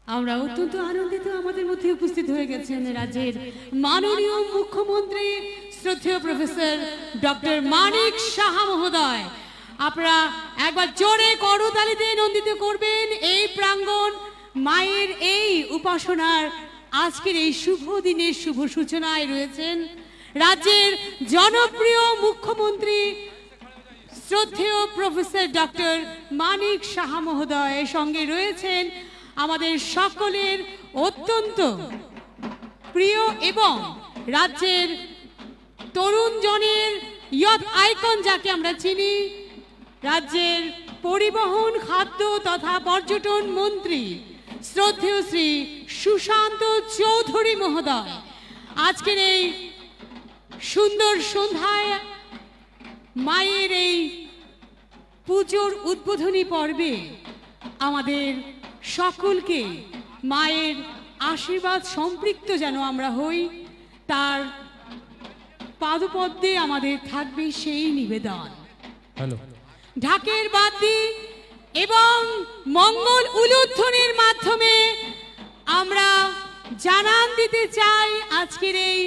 আমরা অত্যন্ত আনন্দিত আমাদের মধ্যে উপস্থিত হয়ে গেছেন রাজ্যের মাননীয় মুখ্যমন্ত্রী শ্রদ্ধেয় প্রফেসর ডক্টর মানিক সাহা মহোদয়। আপনারা একবার জোরে করতালিতে নন্দিত করবেন এই প্রাঙ্গণ মায়ের এই উপাসনার আজকের এই শুভ দিনের শুভ সূচনায় রয়েছেন রাজ্যের জনপ্রিয় মুখ্যমন্ত্রী শ্রদ্ধেয় প্রফেসর ডক্টর মানিক সাহা মহোদয়ের সঙ্গে রয়েছেন আমাদের সকলের অত্যন্ত প্রিয় এবং রাজ্যের তরুণ জনের ইয়থ আইকন যাকে আমরা চিনি, রাজ্যের পরিবহন খাদ্য তথা পর্যটন মন্ত্রী শ্রদ্ধেয় শ্রী সুশান্ত চৌধুরী মহোদয়। আজকের এই সুন্দর সন্ধ্যায় মায়ের এই পুজোর উদ্বোধনী পর্বে আমাদের সকলকে মায়ের আশীর্বাদ সম্পৃক্ত যেন আমরা হই, তার পাদপদ্মে আমাদের থাকবে সেই নিবেদন। ঢাকের বাদ্যি এবং মঙ্গল উলুধ্বনির মাধ্যমে আমরা জানান দিতে চাই আজকের এই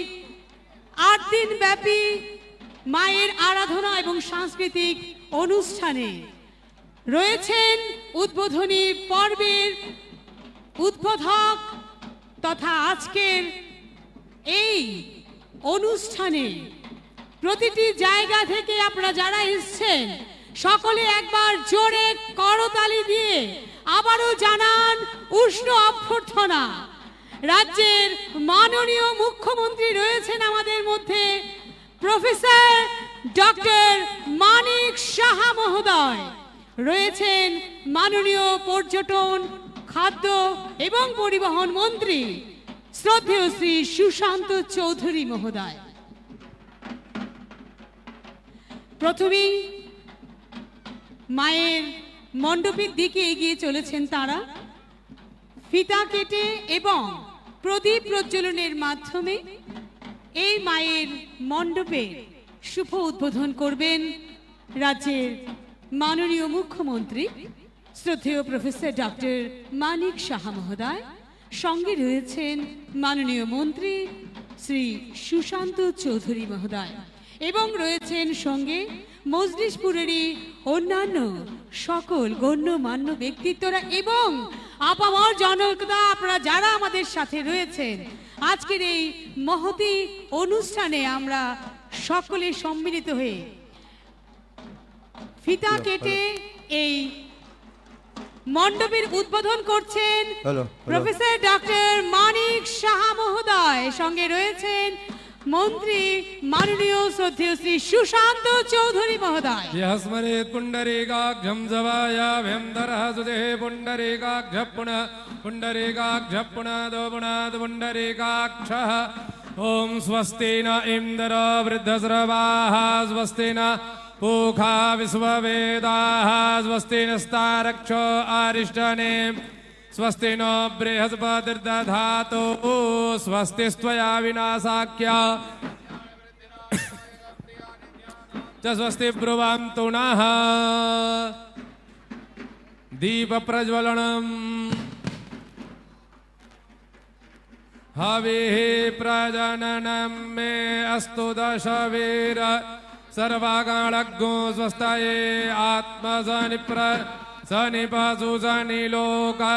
8 দিন ব্যাপী মায়ের আরাধনা এবং সাংস্কৃতিক অনুষ্ঠানে রয়েছেন উদ্বোধনী পর্বের উদ্বোধক তথা আজকের এই অনুষ্ঠানে প্রতিটি জায়গা থেকে আপনারা যারা এসেছেন সকলে একবার জোরে করতালি দিয়ে আবারও জানান উষ্ণ অভ্যর্থনা। রাজ্যের মাননীয় মুখ্যমন্ত্রী রয়েছেন আমাদের মধ্যে প্রফেসর ডক্টর মানিক সাহা মহোদয়, রয়েছেন মাননীয় পর্যটন খাদ্য এবং পরিবহন মন্ত্রী শ্রদ্ধেয় শ্রী সুশান্ত চৌধুরী মহোদয়। প্রথমেই মায়ের মণ্ডপের দিকে এগিয়ে চলেছেন তারা। ফিতা কেটে এবং প্রদীপ প্রজ্বলনের মাধ্যমে এই মায়ের মণ্ডপে শুভ উদ্বোধন করবেন রাজ্যের মাননীয় মুখ্যমন্ত্রী শ্রদ্ধেয় প্রফেসর ডক্টর মানিক সাহা মহোদয়। সঙ্গে রয়েছেন মাননীয় মন্ত্রী শ্রী সুশান্ত চৌধুরী মহোদয় এবং রয়েছেন সঙ্গে মজলিশপুরেরই অন্যান্য সকল গণ্যমান্য ব্যক্তিত্বরা এবং আপামর জনতা আপনারা যারা আমাদের সাথে রয়েছেন। আজকের এই মহতী অনুষ্ঠানে আমরা সকলে সম্মিলিত হয়ে ফিতা কেটে এই মণ্ডপের উদ্বোধন করছেন প্রফেসর ডক্টর মানিক সাহা মহোদয়। সঙ্গে রয়েছেন মন্ত্রী মাননীয় শ্রদ্ধেয় শ্রী সুশান্ত চৌধুরী মহোদয়। স্মরেৎ পুণ্ডরীকাক্ষম জবায়াভ্যম দরহ সুদেহ পুণ্ডরীকাক্ষপুণ পুণ্ডরীকাক্ষপুণাদ পুণাদ পুণ্ডরীকাক্ষः। ওম স্বস্তি ন ইন্দ্র বৃদ্ধস্রবাः স্বস্তি ন पूखा विश्ववेदाः स्वस्ति नस्तारक्षो अरिष्टने स्वस्ति नो बृहस्पतिर्दधातु स्वस्ति स्त्वया विनाशाख्या च स्वस्ति ब्रुवन्तु नः। दीपप्रज्वलनम् हविः प्रजननं मे अस्तु दशवीर सर्वागणज्ञो स्वस्ताये आत्मसनिप्र सनिपशु सनिलोकसन्न्यभय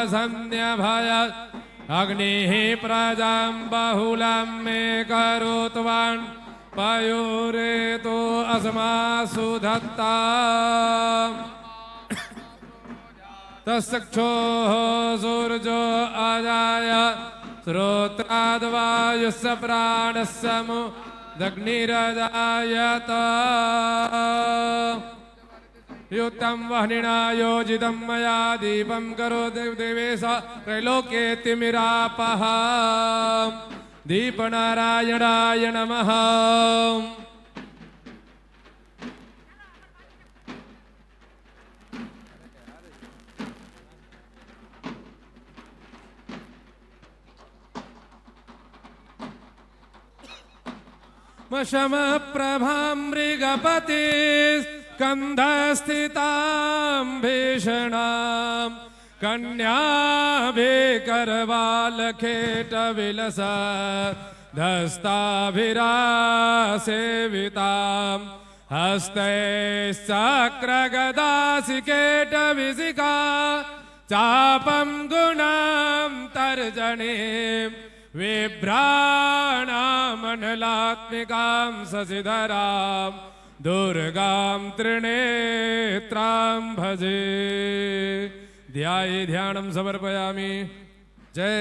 अग्निः प्रजां बहुलं मे करोत्वान् पयोरेतो अस्मासु धत्ता तस्सक्षोः सूर्यो अजाय श्रोत्राद्वायुस्य प्राणस्य दग्निरजायत युक्तं वह्निना योजितं मया दीपं करोति देवेश त्रैलोक्ये तिमिरापः। दीपनारायणाय नमः। मशमप्रभां मृगपतिः स्कन्धस्थितां भीषणां कन्याभि करवालखेट विलस धस्ताभिरासेविताम् हस्ते चक्रगदासिकेट विसिका चापं गुणां तर्जनीं विभ्राणामनलात्मिकां शशिधरां दुर्गां त्रिनेत्रां भजे ध्याये ध्यानं समर्पयामि जय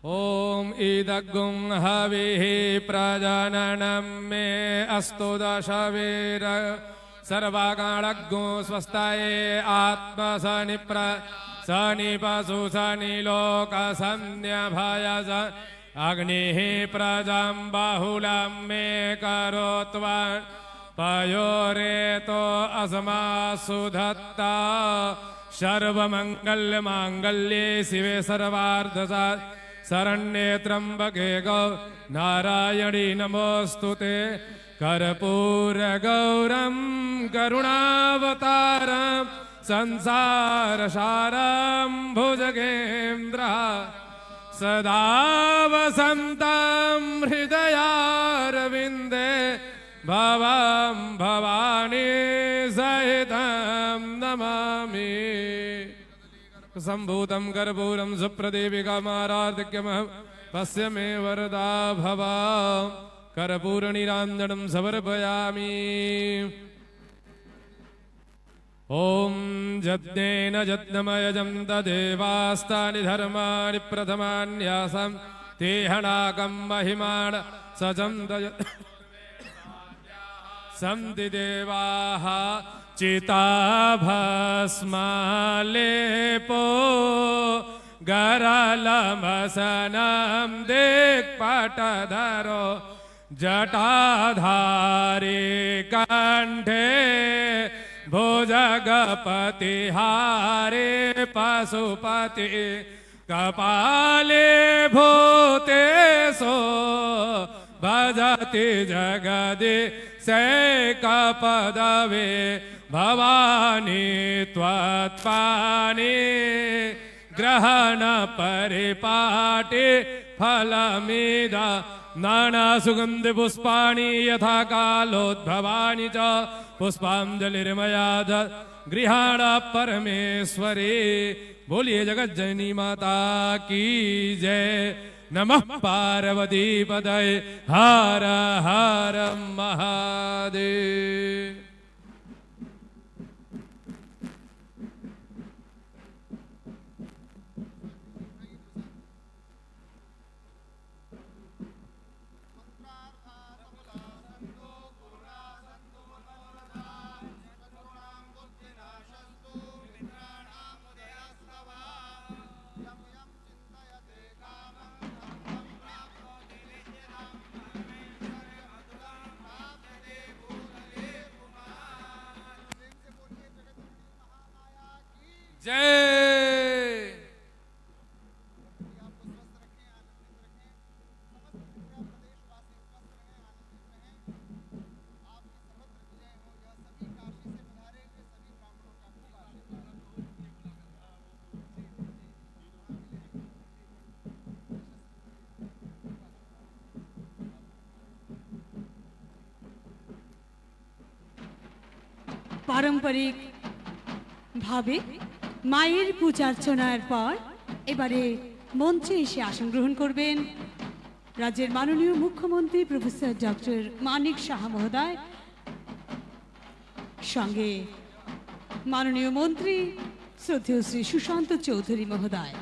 ॐ इदग्गुं हविः प्रजननं मे अस्तु दशवीर सर्वगणग्गुं स्वस्ताये आत्मसनिप्र सनिपशु सनिलोकसन्न्यभयज अग्निः प्रजं बहुलं मे करोत्वा पयोरेतो अस्मासु धत्ता सर्वमङ्गलमाङ्गल्ये शिवे सर्वार्धसा शरण्ये त्र्यम्बके गौ नारायणी नमोऽस्तुते कर्पूरगौरं करुणावतारं संसारसारं भुजगेन्द्रः सदा वसन्तं हृदयारविन्दे भवं भवानी सहितं नमामि सम्भूतं कर्पूरं सुप्रदेविकामाराधिक्यमहं पश्य मे वरदा भवा कर्पूरनिराञ्जनं समर्पयामि ॐ यज्ञेन यज्ञमयजं तदेवास्तानि धर्माणि प्रथमान्यासं तेहनाकं महिमान् सजं सन्ति देवाः चिताभस्मालेपो गरलमसनं दिक्पटधरो जटाधारी कंठे भुजगपतिहारे पशुपति कपाले भूतेशो भजति जगदि सैकपदवे भवानी त्वत्पानि ग्रहण परिपाटि फलमिद नानासुगन्धि पुष्पाणि यथा कालोद्भवानि च पुष्पाञ्जलिर्मया गृहाण परमेश्वरी बोलिए जगज्जननी माता की जय नमः पार्वती पदये हर हर महादेव जय পারম্পরিক ভাবে মায়ের পূজার্চনার পর এবারে মঞ্চে এসে আসন গ্রহণ করবেন রাজ্যের মাননীয় মুখ্যমন্ত্রী প্রফেসর ডক্টর মানিক সাহা মহোদয়, সঙ্গে মাননীয় মন্ত্রী শ্রদ্ধেয় শ্রী সুশান্ত চৌধুরী মহোদয়।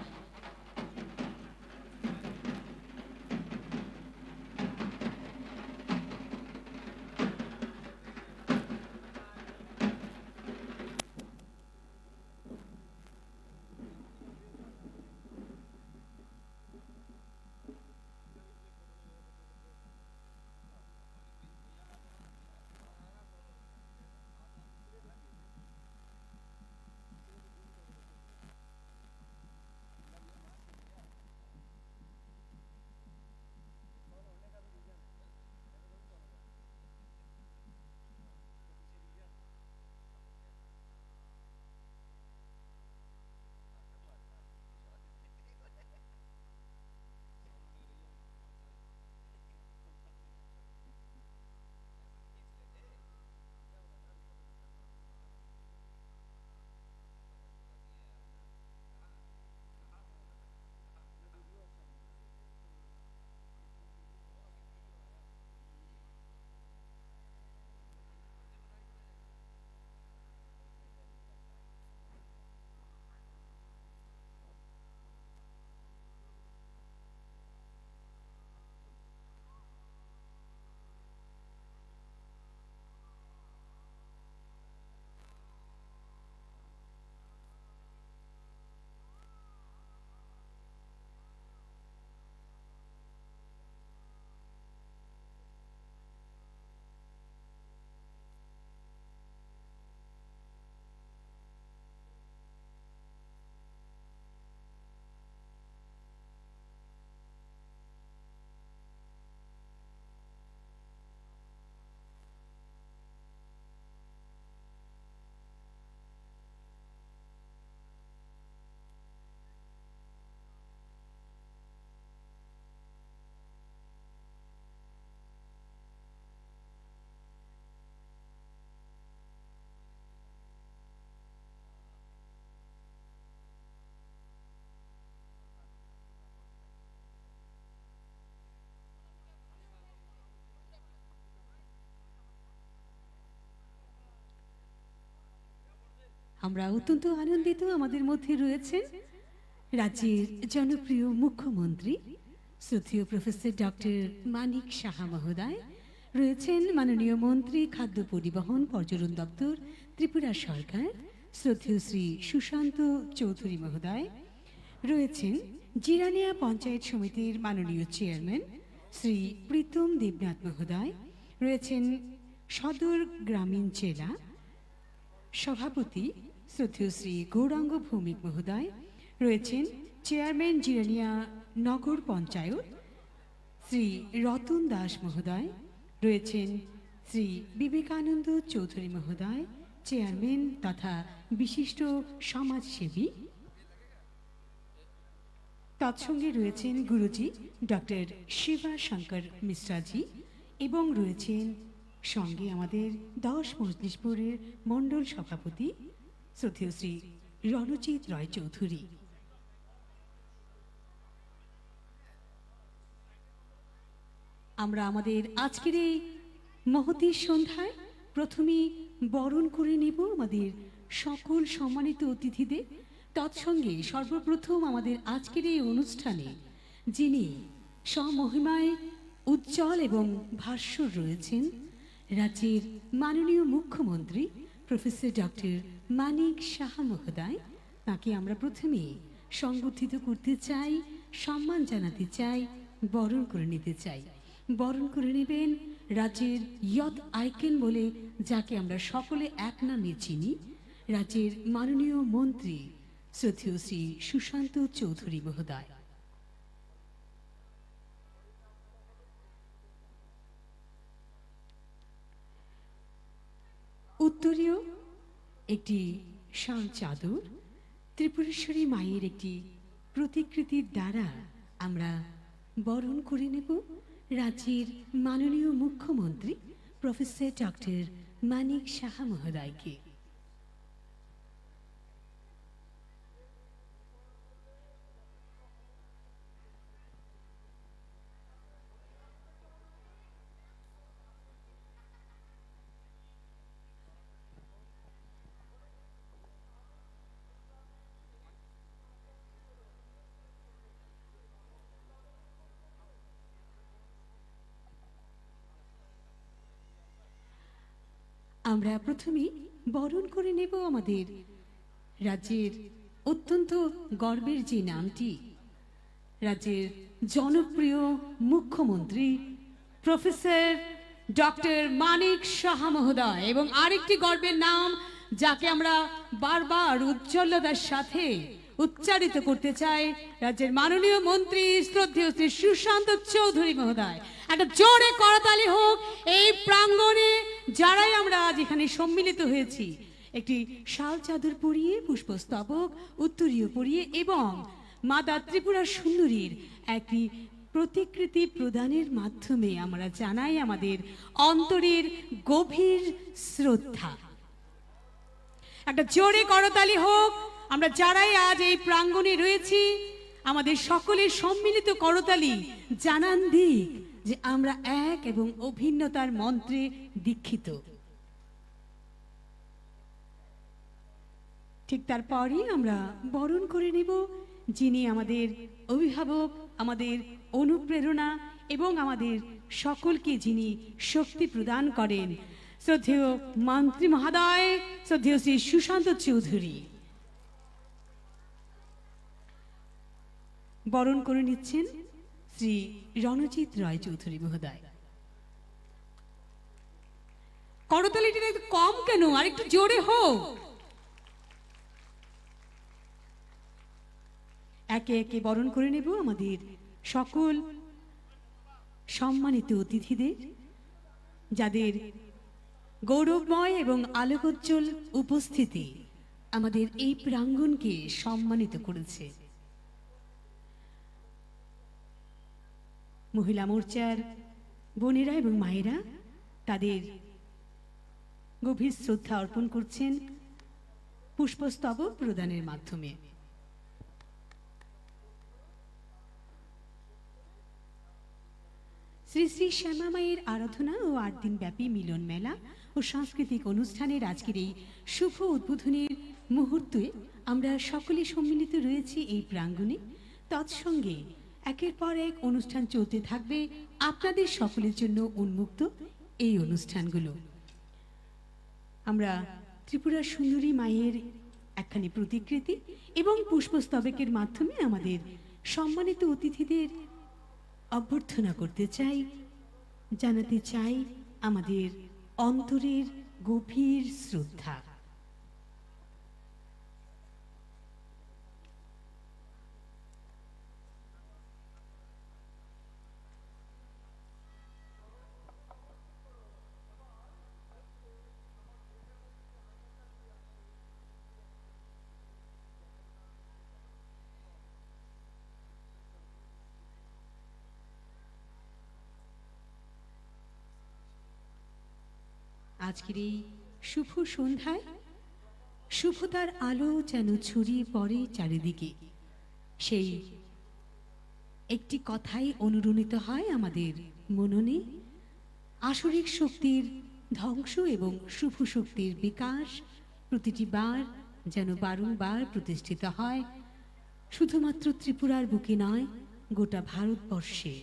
আমরা অত্যন্ত আনন্দিত আমাদের মধ্যে রয়েছেন রাজ্যের জনপ্রিয় মুখ্যমন্ত্রী শ্রদ্ধেয় প্রফেসর ডক্টর মানিক সাহা মহোদয়, রয়েছেন মাননীয় মন্ত্রী খাদ্য পরিবহন পর্যটন দপ্তর ত্রিপুরা সরকার শ্রদ্ধেয় শ্রী সুশান্ত চৌধুরী মহোদয়, রয়েছেন জিরানিয়া পঞ্চায়েত সমিতির মাননীয় চেয়ারম্যান শ্রী প্রীতম দেবনাথ মহোদয়, রয়েছেন সদর গ্রামীণ জেলা সভাপতি শ্রদ্ধেয় শ্রী গৌরাঙ্গ ভৌমিক মহোদয়, রয়েছেন চেয়ারম্যান জিরানিয়া নগর পঞ্চায়েত শ্রী রতন দাস মহোদয়, রয়েছেন শ্রী বিবেকানন্দ চৌধুরী মহোদয়, চেয়ারম্যান তথা বিশিষ্ট সমাজসেবী। তৎসঙ্গে রয়েছেন গুরুজি ডক্টর শিবা শঙ্কর মিশ্রাজি এবং রয়েছেন সঙ্গে আমাদের 10 মজলিশপুরের মণ্ডল সভাপতি শ্রদ্ধেয় শ্রী রণজিৎ রয় চৌধুরী। আমরা আমাদের আজকের এই মহতী সন্ধ্যায় প্রথমেই বরণ করে নেব আমাদের সকল সম্মানিত অতিথিদের। তৎসঙ্গে সর্বপ্রথম আমাদের আজকের এই অনুষ্ঠানে যিনি স্বমহিমায় উজ্জ্বল এবং ভাস্বর রয়েছেন রাজ্যের মাননীয় মুখ্যমন্ত্রী প্রফেসর ডক্টর মানিক সাহা মহোদয়, তাকে আমরা প্রথমে সংবর্ধিত করতে চাই, সম্মান জানাতে চাই, বরণ করে নিতে চাই। বরণ করে নেবেন রাজ্যের ইয়ত আইকেন বলে যাকে আমরা সকলে এক নামে চিনি, রাজ্যের মাননীয় মন্ত্রী শ্রদ্ধেয় শ্রী সুশান্ত চৌধুরী মহোদয়। উত্তরীয় একটি শাল চাদর ত্রিপুরেশ্বরী মায়ের একটি প্রতিকৃতির দ্বারা আমরা বরণ করে নেব রাজ্যের মাননীয় মুখ্যমন্ত্রী প্রফেসর ডক্টর মানিক সাহা মহোদয়কে। আমরা প্রথমে বরণ করে নেব আমাদের রাজ্যের অত্যন্ত গর্বের যে নামটি, রাজ্যের জনপ্রিয় মুখ্যমন্ত্রী প্রফেসর ডক্টর মানিক সাহা মহোদয়, এবং আরেকটি গর্বের নাম যাকে আমরা বারবার উজ্জ্বলতার সাথে উচ্চারিত করতে চাই, রাজ্যের মাননীয় মন্ত্রী শ্রদ্ধেয় শ্রী সুশান্ত চৌধুরী মহোদয়। একটা জোরে করতালি হোক এই প্রাঙ্গণে যারাই আমরা আজ এখানে সম্মিলিত হয়েছি, একটি শাল চাদর পরিয়ে, পুষ্পস্তবক উত্তরীয় পরিয়ে এবং মাতা ত্রিপুরা সুন্দরীর একটি প্রতিকৃতি প্রদানের মাধ্যমে আমরা জানাই আমাদের অন্তরের গভীর শ্রদ্ধা। একটা জোরে করতালি হোক আমরা যারাই আজ এই প্রাঙ্গণে রয়েছি, আমাদের সকলের সম্মিলিত করতালি জানান দিক যে আমরা এক এবং অভিন্নতার মন্ত্রে দীক্ষিত। ঠিক তারপরই আমরা বরণ করে নেব যিনি আমাদের অভিভাবক, আমাদের অনুপ্রেরণা এবং আমাদের সকলকে যিনি শক্তি প্রদান করেন, শ্রদ্ধেয় মন্ত্রী মহোদয় শ্রদ্ধেয় শ্রী সুশান্ত চৌধুরী। বরণ করে নিচ্ছেন শ্রী রণজিৎ রয় চৌধুরী মহোদয়। করতালিটা একটু কম কেন, আর একটু জোরে হোক। একে একে বরণ করে নেব আমাদের সকল সম্মানিত অতিথিদের, যাদের গৌরবময় এবং আলোকোজ্জ্বল উপস্থিতি আমাদের এই প্রাঙ্গণকে সম্মানিত করেছে। মহিলা মোর্চার বোনেরা এবং মায়েরা তাদের গভীর শ্রদ্ধা অর্পণ করছেন পুষ্পস্তবক প্রদানের মাধ্যমে। শ্রী শ্রী শ্যামা মায়ের আরাধনা ও 8 দিন ব্যাপী মিলন মেলা ও সাংস্কৃতিক অনুষ্ঠানের আজকের এই শুভ উদ্বোধনের মুহূর্তে আমরা সকলে সম্মিলিত রয়েছি এই প্রাঙ্গণে। তৎসঙ্গে একের পর এক অনুষ্ঠান চলতে থাকবে আপনাদের সকলের জন্য উন্মুক্ত এই অনুষ্ঠানগুলো। আমরা ত্রিপুরার সুন্দরী মায়ের একখানি প্রতিকৃতি এবং পুষ্পস্তবকের মাধ্যমে আমাদের সম্মানিত অতিথিদের অভ্যর্থনা করতে চাই, জানাতে চাই আমাদের অন্তরের গভীর শ্রদ্ধা। আজকের এই শুভ সন্ধ্যায় শুভতার আলো যেন ছড়িয়ে পড়ে চারিদিকে, সেই একটি কথাই অনুরণিত হয় আমাদের মননে। আসরিক শক্তির ধ্বংস এবং শুভ শক্তির বিকাশ প্রতিটি বার যেন বারংবার প্রতিষ্ঠিত হয়, শুধুমাত্র ত্রিপুরার বুকে নয়, গোটা ভারতবর্ষে।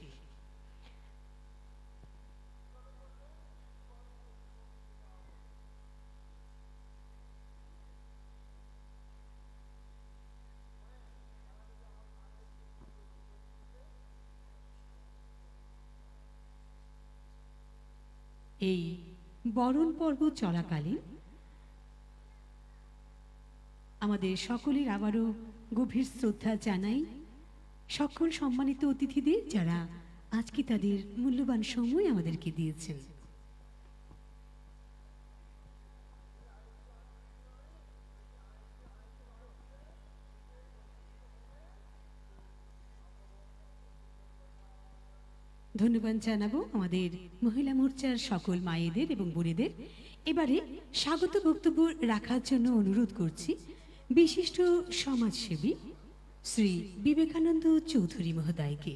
এই বরণ পর্ব চলাকালীন আমাদের সকলের আবারও গভীর শ্রদ্ধা জানাই সকল সম্মানিত অতিথিদের, যারা আজকে তাদের মূল্যবান সময় আমাদেরকে দিয়েছেন। ধন্যবাদ জানাবো আমাদের মহিলা মোর্চার সকল মায়েদের এবং বোনেদের। এবারে স্বাগত বক্তব্য রাখার জন্য অনুরোধ করছি বিশিষ্ট সমাজসেবী শ্রী বিবেকানন্দ চৌধুরী মহোদয়কে।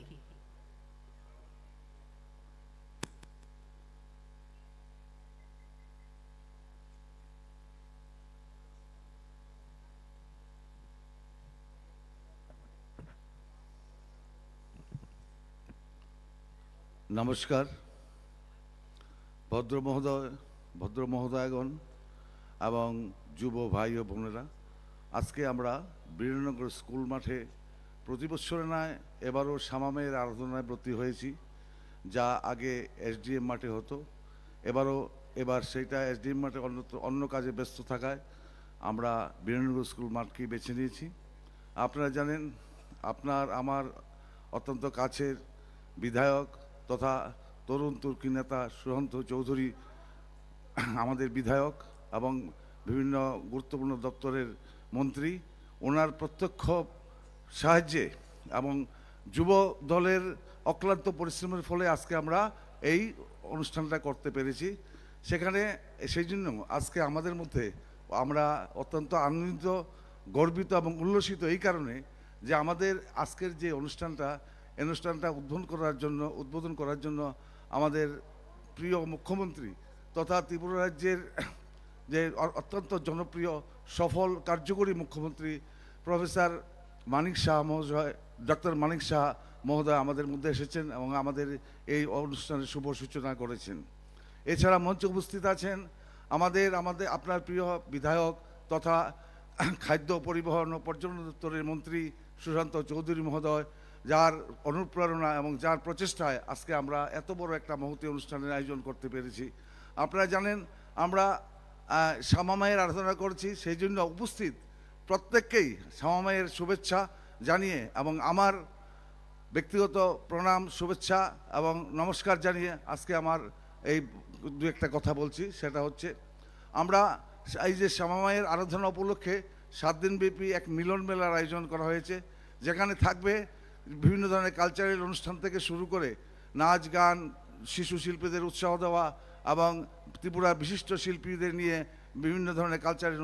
নমস্কার। ভদ্র মহোদয়গণ এবং যুব ভাই ও বোনেরা, আজকে আমরা বীরেন্দ্রনগর স্কুল মাঠে প্রতি বছরে নয় এবারও শ্যামামায়ের আরাধনায় ব্রতী হয়েছি, যা আগে এসডিএম মাঠে হতো। এবার সেইটা এসডিএম মাঠে অন্য কাজে ব্যস্ত থাকায় আমরা বীরেন্দ্রনগর স্কুল মাঠকেই বেছে নিয়েছি। আপনারা জানেন, আমার অত্যন্ত কাছের বিধায়ক তথা তরুণ তুর্কি নেতা সুহন্ত চৌধুরী আমাদের বিধায়ক এবং বিভিন্ন গুরুত্বপূর্ণ দপ্তরের মন্ত্রী, ওনার প্রত্যক্ষ সাহায্যে এবং যুব দলের অক্লান্ত পরিশ্রমের ফলে আজকে আমরা এই অনুষ্ঠানটা করতে পেরেছি। সেই জন্য আজকে আমাদের মধ্যে আমরা অত্যন্ত আনন্দিত, গর্বিত এবং উল্লসিত এই কারণে যে আমাদের আজকের যে অনুষ্ঠানটা উদ্বোধন করার জন্য আমাদের প্রিয় মুখ্যমন্ত্রী তথা ত্রিপুরা রাজ্যের যে অত্যন্ত জনপ্রিয় সফল কার্যকরী মুখ্যমন্ত্রী প্রফেসর মানিক শাহ মহোদয়, ডক্টর মানিক শাহ মহোদয় আমাদের মধ্যে এসেছেন এবং আমাদের এই অনুষ্ঠানের শুভ সূচনা করেছেন। এছাড়া মঞ্চে উপস্থিত আছেন আপনার প্রিয় বিধায়ক তথা খাদ্য পরিবহন ও পর্যটন দপ্তরের মন্ত্রী সুশান্ত চৌধুরী মহোদয়, যার অনুপ্রেরণা এবং যার প্রচেষ্টায় আজকে আমরা এত বড় একটা মহতী অনুষ্ঠানের আয়োজন করতে পেরেছি। আপনারা জানেন, আমরা শ্যামামায়ের আরাধনা করছি, সেই জন্য উপস্থিত প্রত্যেককেই শ্যামামায়ের শুভেচ্ছা জানিয়ে এবং আমার ব্যক্তিগত প্রণাম, শুভেচ্ছা এবং নমস্কার জানিয়ে আজকে আমার এই দু একটা কথা বলছি। সেটা হচ্ছে, আমরা এই যে শ্যামামায়ের আরাধনা উপলক্ষে 7 দিনব্যাপী এক মিলন মেলার আয়োজন করা হয়েছে, যেখানে থাকবে বিভিন্ন ধরনের কালচারাল অনুষ্ঠান থেকে শুরু করে নাচ গান, শিশু শিল্পীদের উৎসাহ দেওয়া এবং ত্রিপুরার বিশিষ্ট শিল্পীদের নিয়ে বিভিন্ন ধরনের কালচারাল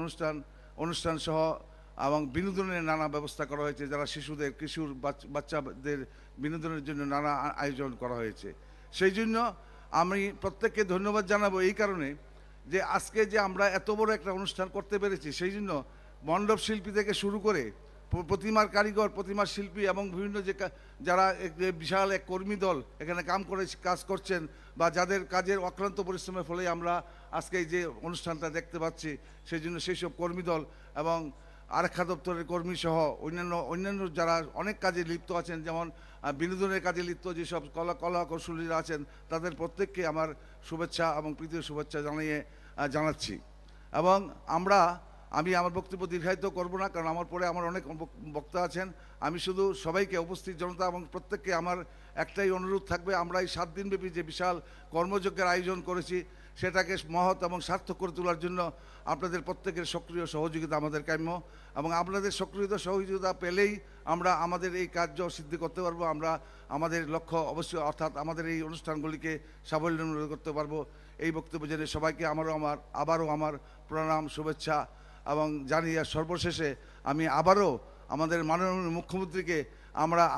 অনুষ্ঠান সহ এবং বিনোদনের নানা ব্যবস্থা করা হয়েছে, যারা কিশোর বাচ্চাদের বিনোদনের জন্য নানা আয়োজন করা হয়েছে। সেই জন্য আমি প্রত্যেককে ধন্যবাদ জানাবো এই কারণে যে আজকে যে আমরা এত বড় একটা অনুষ্ঠান করতে পেরেছি, সেই জন্য মণ্ডপ শিল্পী থেকে শুরু করে প্রতিমার কারিগর, প্রতিমার শিল্পী এবং বিভিন্ন যারা বিশাল এক কর্মী দল এখানে কাজ করছেন, বা যাদের কাজের অক্লান্ত পরিশ্রমের ফলে আমরা আজকে এই যে অনুষ্ঠানটা দেখতে পাচ্ছি, সেই জন্য সেই সব কর্মী দল এবং আরক্ষা দপ্তরের কর্মী সহ অন্যান্য যারা অনেক কাজে লিপ্ত আছেন, যেমন বিনোদনের কাজে লিপ্ত যেসব কলা কৌশলীরা আছেন, তাদের প্রত্যেককে আমার শুভেচ্ছা এবং প্রীতীয় শুভেচ্ছা জানাচ্ছি। এবং আমি আমার বক্তব্য দীর্ঘায়িত করব না, কারণ আমার পরে আমার অনেক বক্তা আছেন। আমি শুধু সবাইকে, উপস্থিত জনতা এবং প্রত্যেককে আমার একটাই অনুরোধ থাকবে, আমরা এই 7 দিনব্যাপী যে বিশাল কর্মযজ্ঞের আয়োজন করেছি সেটাকে মহৎ এবং সার্থক করে তোলার জন্য আপনাদের প্রত্যেকের সক্রিয় সহযোগিতা আমাদের কাম্য, এবং আপনাদের সক্রিয় সহযোগিতা পেলেই আমরা আমাদের এই কার্য সিদ্ধি করতে পারবো। আমরা আমাদের লক্ষ্য অবশ্যই, অর্থাৎ আমাদের এই অনুষ্ঠানগুলিকে সাফল্য করতে পারবো। এই বক্তব্য জেনে সবাইকে আবারও আমার প্রণাম, শুভেচ্ছা এবং জানিয়ে সর্বশেষে আমি আবারও আমাদের মাননীয় মুখ্যমন্ত্রীকে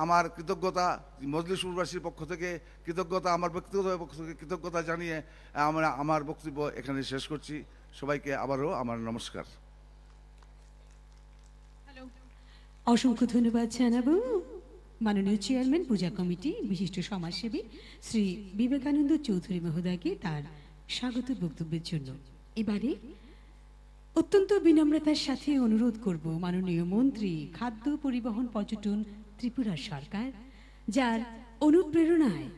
আমার কৃতজ্ঞতা, মজলিসুরবাসীর পক্ষ থেকে কৃতজ্ঞতা, আমার ব্যক্তিগত পক্ষ থেকে কৃতজ্ঞতা জানিয়ে আমার বক্তব্য এখানে শেষ করছি। সবাইকে আবারও আমার নমস্কার। অসংখ্য ধন্যবাদ জানাবো মাননীয় চেয়ারম্যান পূজা কমিটি বিশিষ্ট সমাজসেবী শ্রী বিবেকানন্দ চৌধুরী মহোদয়কে তার স্বাগত বক্তব্যের জন্য। এবারে অত্যন্ত বিনম্রতার সাথে অনুরোধ করব মাননীয় মন্ত্রী খাদ্য, পরিবহন, পর্যটন ত্রিপুরা সরকার, যার অনুপ্রেরণায়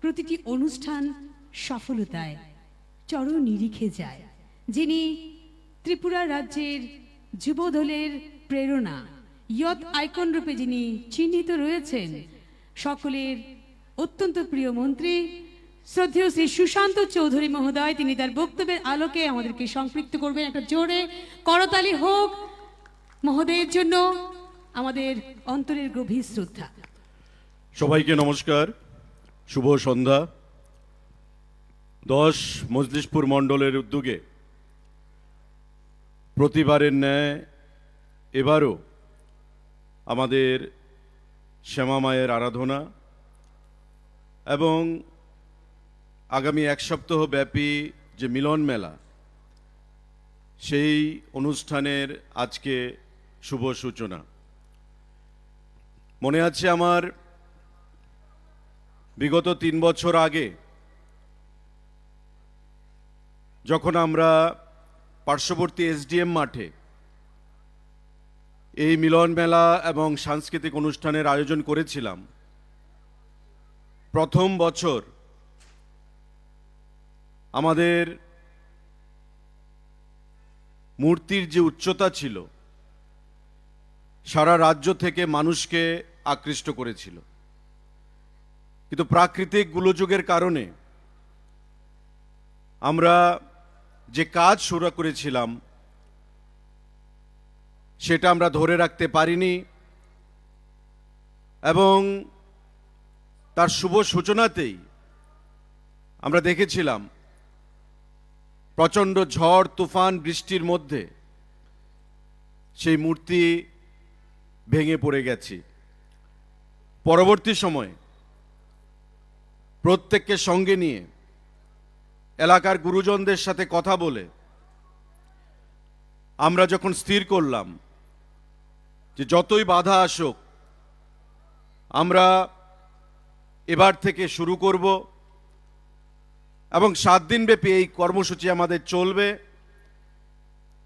প্রতিটি অনুষ্ঠান সফলতায় চরম নিরিখে যায়, যিনি ত্রিপুরা রাজ্যের যুবদলের প্রেরণা, ইয়থ আইকন রূপে যিনি চিহ্নিত রয়েছেন, সকলের অত্যন্ত প্রিয় মন্ত্রী শ্রদ্ধেয় শ্রী সুশান্ত চৌধুরী মহোদয়, তিনি তার বক্তব্যের আলোকে আমাদেরকে সম্পৃক্ত করবেন। একটা জোরে করতালি হোক মহোদয়ের জন্য। আমাদের অন্তরের গভীর শ্রদ্ধা। সবাইকে নমস্কার, শুভ সন্ধ্যা। 10 মজলিশপুর মণ্ডলের উদ্যোগে প্রতিবারের ন্যায় এবারও আমাদের শ্যামা মায়ের আরাধনা এবং আগামী 1 সপ্তাহ ব্যাপী যে মিলন মেলা, সেই অনুষ্ঠানের আজকে শুভ সূচনা। মনে আছে আমার, বিগত 3 বছর আগে যখন আমরা পার্শ্ববর্তী এসডিএম মাঠে এই মিলন মেলা এবং সাংস্কৃতিক অনুষ্ঠানের আয়োজন করেছিলাম, প্রথম বছর আমাদের মূর্তির যে উচ্চতা ছিল সারা রাজ্য থেকে মানুষকে আকৃষ্ট করেছিল, কিন্তু প্রাকৃতিক গোলযোগের কারণে আমরা যে কাজ শুরু করেছিলাম সেটা আমরা ধরে রাখতে পারিনি, এবং তার শুভ সূচনাতেই আমরা দেখেছিলাম প্রচণ্ড ঝড়, তুফান, বৃষ্টির মধ্যে সেই মূর্তি ভেঙে পড়ে গেছে। পরবর্তী সময়ে প্রত্যেককে সঙ্গে নিয়ে এলাকার গুরুজনদের সাথে কথা বলে আমরা যখন স্থির করলাম যে যতই বাধা আসুক আমরা এবার থেকে শুরু করব, এবং 7 দিনব্যাপী এই কর্মসূচি আমাদের চলবে,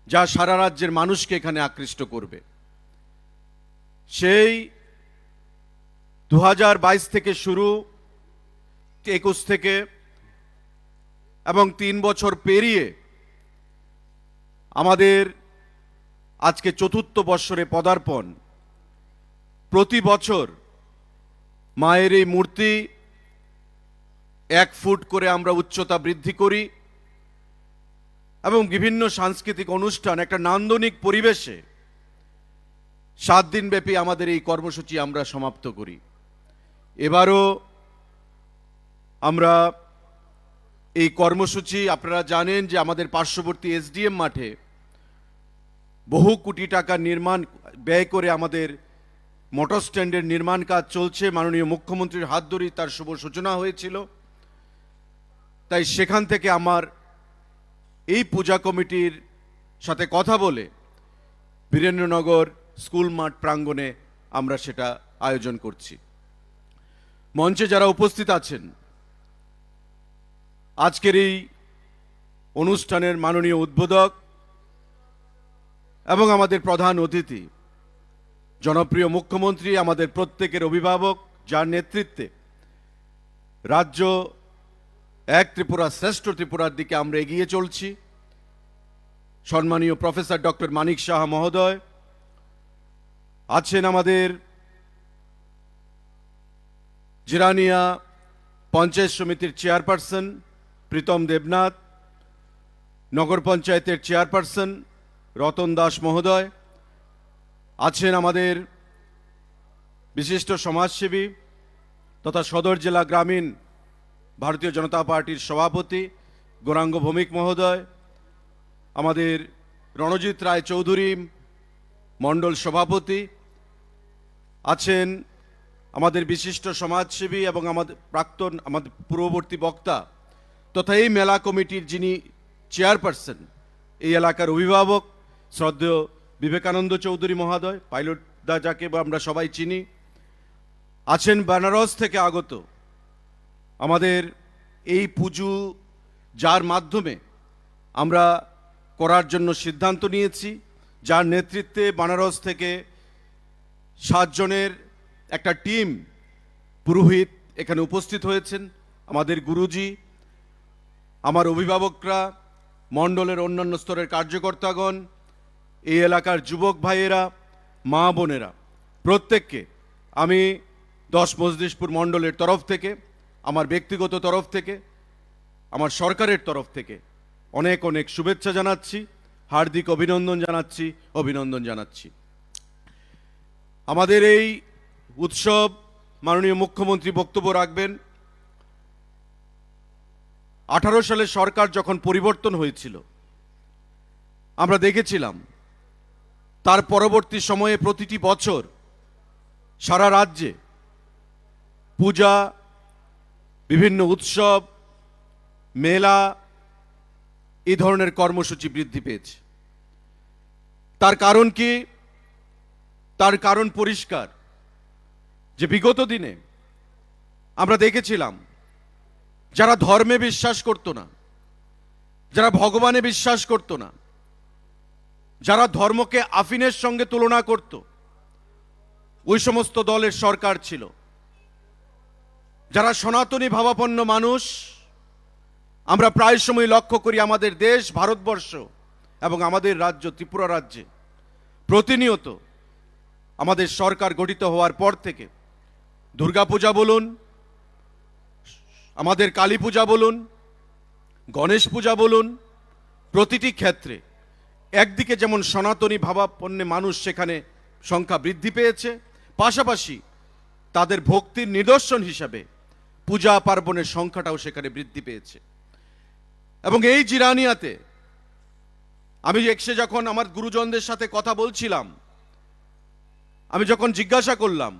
যা সারা রাজ্যের মানুষকে এখানে আকৃষ্ট করবে। সেই 2022 থেকে শুরু, 21 থেকে, এবং 3 বছর পেরিয়ে আমাদের আজকে 4র্থ বৎসরে পদার্পণ। প্রতি বছর মায়ের এই মূর্তি 1 ফুট করে আমরা উচ্চতা বৃদ্ধি করি এবং বিভিন্ন সাংস্কৃতিক অনুষ্ঠান, একটা নান্দনিক পরিবেশে 7 দিনব্যাপী আমাদের এই কর্মসূচি আমরা সমাপ্ত করি। এবারও আমরা এই কর্মসূচি, আপনারা জানেন যে আমাদের পার্শ্ববর্তী এসডিএম মাঠে বহু কোটি টাকা ব্যয় করে আমাদের মোটর স্ট্যান্ডের নির্মাণ কাজ চলছে। মাননীয় মুখ্যমন্ত্রীর হাত ধরেই তার শুভ সূচনা হয়েছিল। তাই সেখান থেকে আমার এই পূজা কমিটির সাথে কথা বলে বীরেন্দ্রনগর স্কুল মাঠ প্রাঙ্গণে আমরা সেটা আয়োজন করছি। মঞ্চে যারা উপস্থিত আছেন, আজকের এই অনুষ্ঠানের মাননীয় উদ্বোধক এবং আমাদের প্রধান অতিথি জনপ্রিয় মুখ্যমন্ত্রী, আমাদের প্রত্যেকের অভিভাবক, যার নেতৃত্বে রাজ্য এক ত্রিপুরা শ্রেষ্ঠ ত্রিপুরার দিকে আমরা এগিয়ে চলছি, সম্মানীয় প্রফেসর ডক্টর মানিক সাহা মহোদয় আছেন, আমাদের জিরানিয়া পঞ্চায়েত সমিতির চেয়ারপারসন প্রীতম দেবনাথ, নগর পঞ্চায়েতের চেয়ারপারসন রতন দাস মহোদয় আছেন, আমাদের বিশিষ্ট সমাজসেবী তথা সদর জেলা গ্রামীণ ভারতীয় জনতা পার্টির সভাপতি গৌরাঙ্গ ভৌমিক মহোদয়, আমাদের রণজিৎ রায় চৌধুরী মণ্ডল সভাপতি আছেন, আমাদের বিশিষ্ট সমাজসেবী এবং আমাদের পূর্ববর্তী বক্তা তথা এই মেলা কমিটির যিনি চেয়ারপারসন, এই এলাকার অভিভাবক শ্রদ্ধেয় বিবেকানন্দ চৌধুরী মহোদয়, পাইলট দা যাকে আমরা সবাই চিনি, আছেন বেনারস থেকে আগত আমাদের এই পুজো, যার মাধ্যমে আমরা করার জন্য সিদ্ধান্ত নিয়েছি, যার নেতৃত্বে বেনারস থেকে 7 জনের একটা টিম পুরোহিত এখানে উপস্থিত হয়েছেন, আমাদের গুরুজি, আমার অভিভাবকরা, মণ্ডলের অন্যান্য স্তরের কার্যকর্তাগণ, এই এলাকার যুবক ভাইয়েরা, মা বোনেরা, প্রত্যেককে আমি 10 মজলিশপুর মণ্ডলের তরফ থেকে, আমার ব্যক্তিগত তরফ থেকে, আমার সরকারের তরফ থেকে অনেক অনেক শুভেচ্ছা জানাচ্ছি, হার্দিক অভিনন্দন জানাচ্ছি। আমাদের এই উৎসব মাননীয় মুখ্যমন্ত্রী বক্তব্য রাখবেন। 18 সালে সরকার যখন পরিবর্তন হয়েছিল, আমরা দেখেছিলাম তার পরবর্তী সময়ে প্রতিটি বছর সারা রাজ্যে পূজা, বিভিন্ন উৎসব, মেলা, এই ধরনের কর্মসূচি বৃদ্ধি পেয়েছে। তার কারণ কি? তার কারণ পরিষ্কার, যে বিগত দিনে আমরা দেখেছিলাম যারা ধর্মে বিশ্বাস করত না, যারা ভগবানে বিশ্বাস করত না, যারা ধর্মকে আফিনের সঙ্গে তুলনা করত, ওই সমস্ত দলের সরকার ছিল। যারা সনাতনী ভাবাপন্ন মানুষ, আমরা প্রায় সময় লক্ষ্য করি আমাদের দেশ ভারতবর্ষ এবং আমাদের রাজ্য ত্রিপুরা রাজ্যে প্রতিনিয়ত আমাদের সরকার গঠিত হওয়ার পর থেকে দুর্গাপূজা বলুন, আমাদের কালী পূজা বলুন, গণেশ পূজা বলুন, প্রতিটি ক্ষেত্রে একদিকে যেমন সনাতনী ভাবাপন্নে মানুষ সেখানে সংখ্যা বৃদ্ধি পেয়েছে, পাশাপাশি তাদের ভক্তির নিদর্শন হিসাবে পূজা পার্বণের সংখ্যাটাও সেখানে বৃদ্ধি পেয়েছে। এবং এই জিরানিয়াতে আমি এসে যখন আমার গুরুজনদের সাথে কথা বলছিলাম, আমি যখন জিজ্ঞাসা করলাম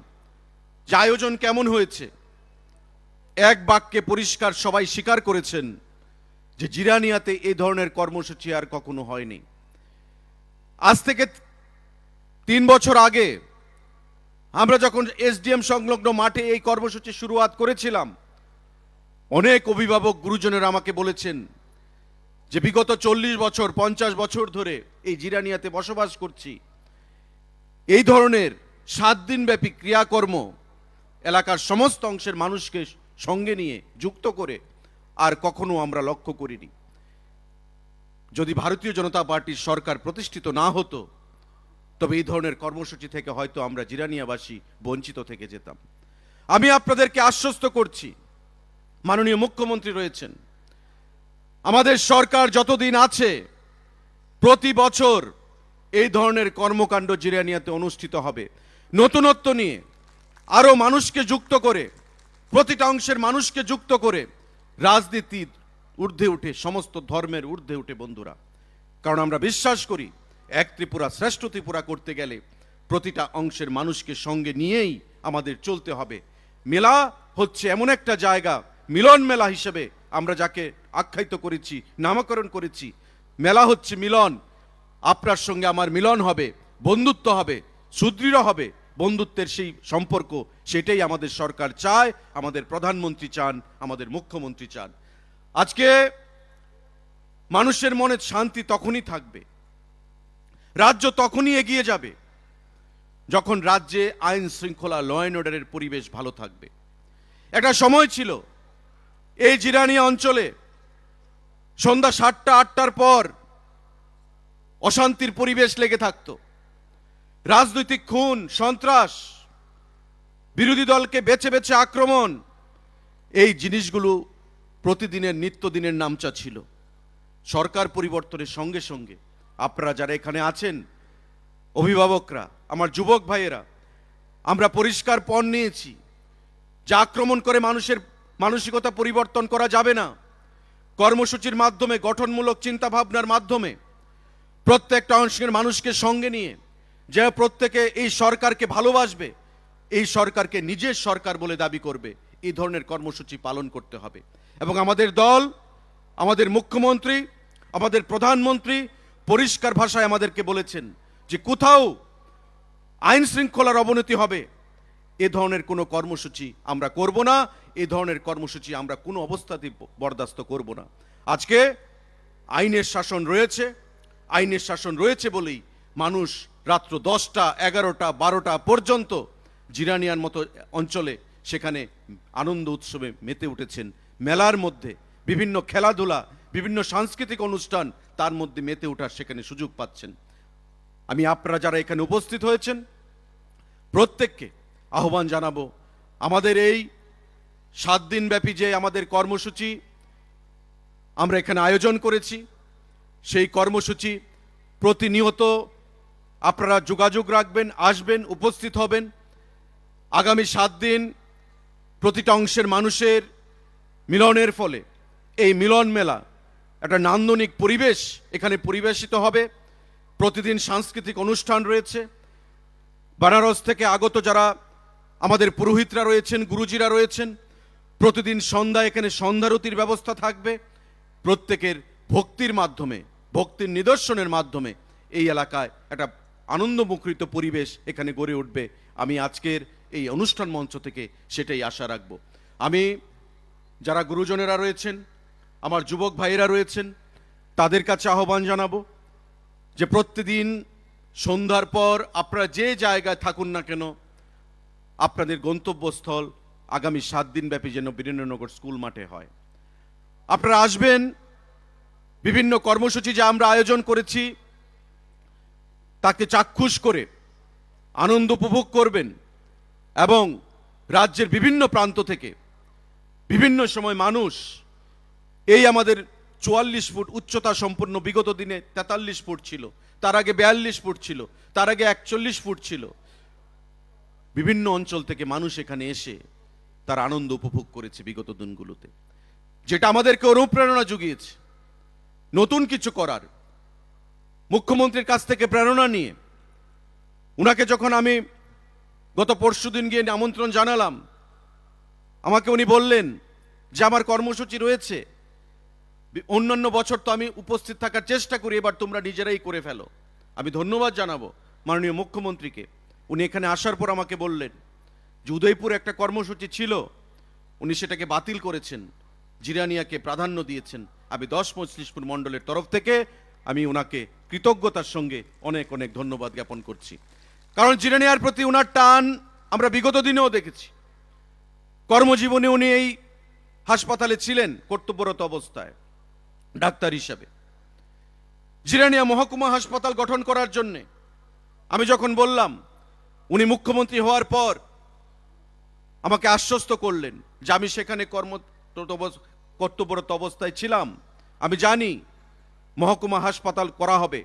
যে আয়োজন কেমন হয়েছে, এক বাক্যে পরিষ্কার সবাই স্বীকার করেছেন যে জিরানিয়াতে এই ধরনের কর্মসূচি আর কখনো হয়নি। আজ থেকে 3 বছর আগে আমরা যখন এসডিএম সংলগ্ন মাঠে এই কর্মসূচি শুরুয়াত করেছিলাম, অনেক অভিভাবক গুরুজনেরা আমাকে বলেছেন যে বিগত 40 বছর 50 বছর ধরে এই জিরানিয়াতে বসবাস করছি, এই ধরনের 7 দিন ব্যাপী ক্রিয়াকর্ম এলাকার সমস্ত অংশের মানুষকে সঙ্গে নিয়ে যুক্ত করে আর কখনো আমরা লক্ষ্য করিনি। যদি ভারতীয় জনতা পার্টির সরকার প্রতিষ্ঠিত না হতো, তবে এই ধরনের কর্মসূচি থেকে হয়তো আমরা জিরানিয়াবাসী বঞ্চিত থেকে যেতাম। আমি আপনাদেরকে আশ্বস্ত করছি, মাননীয় মুখ্যমন্ত্রী রয়েছেন, আমাদের সরকার যতদিন আছে প্রতি বছর এই ধরনের কর্মকাণ্ড জিরানিয়াতে অনুষ্ঠিত হবে, নতুনত্ব নিয়ে আরো মানুষকে যুক্ত করে, প্রতিটা অংশের মানুষকে যুক্ত করে, রাজনীতির ঊর্ধ্বে উঠে, সমস্ত ধর্মের ঊর্ধ্বে উঠে বন্ধুরা। কারণ আমরা বিশ্বাস করি এক ত্রিপুরা শ্রেষ্ঠ ত্রিপুরা করতে গেলে প্রতিটা অংশের মানুষকে সঙ্গে নিয়েই আমাদের চলতে হবে। মেলা হচ্ছে এমন একটা জায়গা, মিলন মেলা হিসেবে আমরা যাকে আখ্যায়িত করেছি, নামকরণ করেছি। মেলা হচ্ছে মিলন, আপনার সঙ্গে আমার মিলন হবে, বন্ধুত্ব হবে, সুদৃঢ় হবে, বন্ধুত্বের সেই সম্পর্ক, সেটাই আমাদের সরকার চায়, আমাদের প্রধানমন্ত্রী চান, আমাদের মুখ্যমন্ত্রী চান। আজকে মানুষের মনে শান্তি তখনই থাকবে, রাজ্য তখনই এগিয়ে যাবে যখন রাজ্যে আইন শৃঙ্খলা, ল অ্যান্ড অর্ডারের পরিবেশ ভালো থাকবে। একটা সময় ছিল এই জিরানিয়া অঞ্চলে সন্ধ্যা 7টা 8টার পর অশান্তির পরিবেশ লেগে থাকতো, রাজনৈতিক খুন, সন্ত্রাস, বিরোধী দলকে বেছে বেছে আক্রমণ, এই জিনিসগুলো প্রতিদিনের নিত্যদিনের নামচা ছিল। সরকার পরিবর্তনের সঙ্গে সঙ্গে আপনারা যারা এখানে আছেন, অভিভাবকরা, আমার যুবক ভাইয়েরা, আমরা পরিষ্কার পণ নিয়েছি যে আক্রমণ করে মানুষের মানসিকতা পরিবর্তন করা যাবে না। কর্মসূচির মাধ্যমে, গঠনমূলক চিন্তা ভাবনার মাধ্যমে প্রত্যেকটা অংশের মানুষকে সঙ্গে নিয়ে যে প্রত্যেকে এই সরকারকে ভালোবাসবে, এই সরকারকে নিজের সরকার বলে দাবি করবে, এই ধরনের কর্মসূচি পালন করতে হবে। এবং আমাদের দল, আমাদের মুখ্যমন্ত্রী, আমাদের প্রধানমন্ত্রী পরিষ্কার ভাষায় আমাদেরকে বলেছেন যে কোথাও আইন শৃঙ্খলার অবনতি হবে, এ ধরনের কোনো কর্মসূচি আমরা করব না, এ ধরনের কর্মসূচি আমরা কোনো অবস্থাতেই বরদাস্ত করব না। আজকে আইনের শাসন রয়েছে, আইনের শাসন রয়েছে বলেই মানুষ রাত্র 10টা 11টা 12টা পর্যন্ত জিরানিয়ার মতো অঞ্চলে সেখানে আনন্দ উৎসবে মেতে উঠেছেন। মেলার মধ্যে বিভিন্ন খেলাধুলা, বিভিন্ন সাংস্কৃতিক অনুষ্ঠান, তার মধ্যে মেতে ওঠার সেখানে সুযোগ পাচ্ছেন। আমি আপনারা যারা এখানে উপস্থিত হয়েছেন প্রত্যেককে আহ্বান জানাবো, আমাদের এই 7 দিন ব্যাপী যে আমাদের কর্মসূচি আমরা এখানে আয়োজন করেছি, সেই কর্মসূচি প্রতিনিয়ত আপনারা যোগাযোগ রাখবেন, আসবেন, উপস্থিত হবেন। আগামী 7 দিন প্রতিটা অংশের মানুষের মিলনের ফলে এই মিলন মেলা একটা নান্দনিক পরিবেশ এখানে পরিবেশিত হবে। প্রতিদিন সাংস্কৃতিক অনুষ্ঠান রয়েছে, বেনারস থেকে আগত যারা আমাদের পুরোহিতরা রয়েছেন, গুরুজিরা রয়েছেন, প্রতিদিন সন্ধ্যায় এখানে সন্ধ্যারতির ব্যবস্থা থাকবে। প্রত্যেকের ভক্তির মাধ্যমে, ভক্তির নিদর্শনের মাধ্যমে এই এলাকায় একটা আনন্দমুখরিত পরিবেশ এখানে গড়ে উঠবে। আমি আজকের এই অনুষ্ঠান মঞ্চ থেকে সেটাই আশা রাখব। আমি যারা গুরুজনেরা রয়েছেন, আমার যুবক ভাইয়েরা রয়েছেন, তাদের কাছে আহ্বান জানাবো যে প্রতিদিন সন্ধ্যার পর আপনারা যে জায়গায় থাকুন না কেন, আপনাদের গন্তব্যস্থল আগামী 7 দিন ব্যাপী যেন বীরেন্দ্রনগর স্কুল মাঠে হয়। আপনারা আসবেন, বিভিন্ন কর্মসূচি যা আমরা আয়োজন করেছি তাকে চাক্ষুষ করে আনন্দ উপভোগ করবেন। এবং রাজ্যের বিভিন্ন প্রান্ত থেকে বিভিন্ন সময় মানুষ, এই আমাদের 44 ফুট উচ্চতা সম্পন্ন, বিগত দিনে 43 ফুট ছিল, তার আগে 42 ফুট ছিল, তার আগে 41 ফুট ছিল, বিভিন্ন অঞ্চল থেকে মানুষ এখানে এসে তার আনন্দ উপভোগ করেছে বিগত দিনগুলোতে, যেটা আমাদেরকে অনুপ্রেরণা জুগিয়েছে নতুন কিছু করার। মুখ্যমন্ত্রীর কাছ থেকে প্রেরণা নিয়ে উনাকে যখন আমি গত পরশুদিন গিয়ে আমন্ত্রণ জানালাম, আমাকে উনি বললেন যে আমার কর্মসূচি রয়েছে, অন্যান্য বছর তো আমি উপস্থিত থাকার চেষ্টা করি, এবার তোমরা নিজেরাই করে ফেলো। আমি ধন্যবাদ জানাবো মাননীয় মুখ্যমন্ত্রীকে। উনি এখানে আসার পর আমাকে বললেন যে উদয়পুর একটা কর্মসূচি ছিল, উনি সেটাকে বাতিল করেছেন, জিরানিয়াকে প্রাধান্য দিয়েছেন। আমি 10-25 মণ্ডলের তরফ থেকে আমি ওনাকে কৃতজ্ঞতার সঙ্গে অনেক অনেক ধন্যবাদ জ্ঞাপন করছি। কারণ জিরানিয়ার প্রতি ওনার টান আমরা বিগত দিনেও দেখেছি। কর্মজীবনে উনি এই হাসপাতালে ছিলেন কর্তব্যরত অবস্থায় ডাক্তার হিসাবে। জিরানিয়া মহকুমা হাসপাতাল গঠন করার জন্যে আমি যখন বললাম, উনি মুখ্যমন্ত্রী হওয়ার পর আমাকে আশ্বস্ত করলেন যে আমি সেখানে কর্তব্যরত অবস্থায় ছিলাম, আমি জানি মহকুমা হাসপাতাল করা হবে।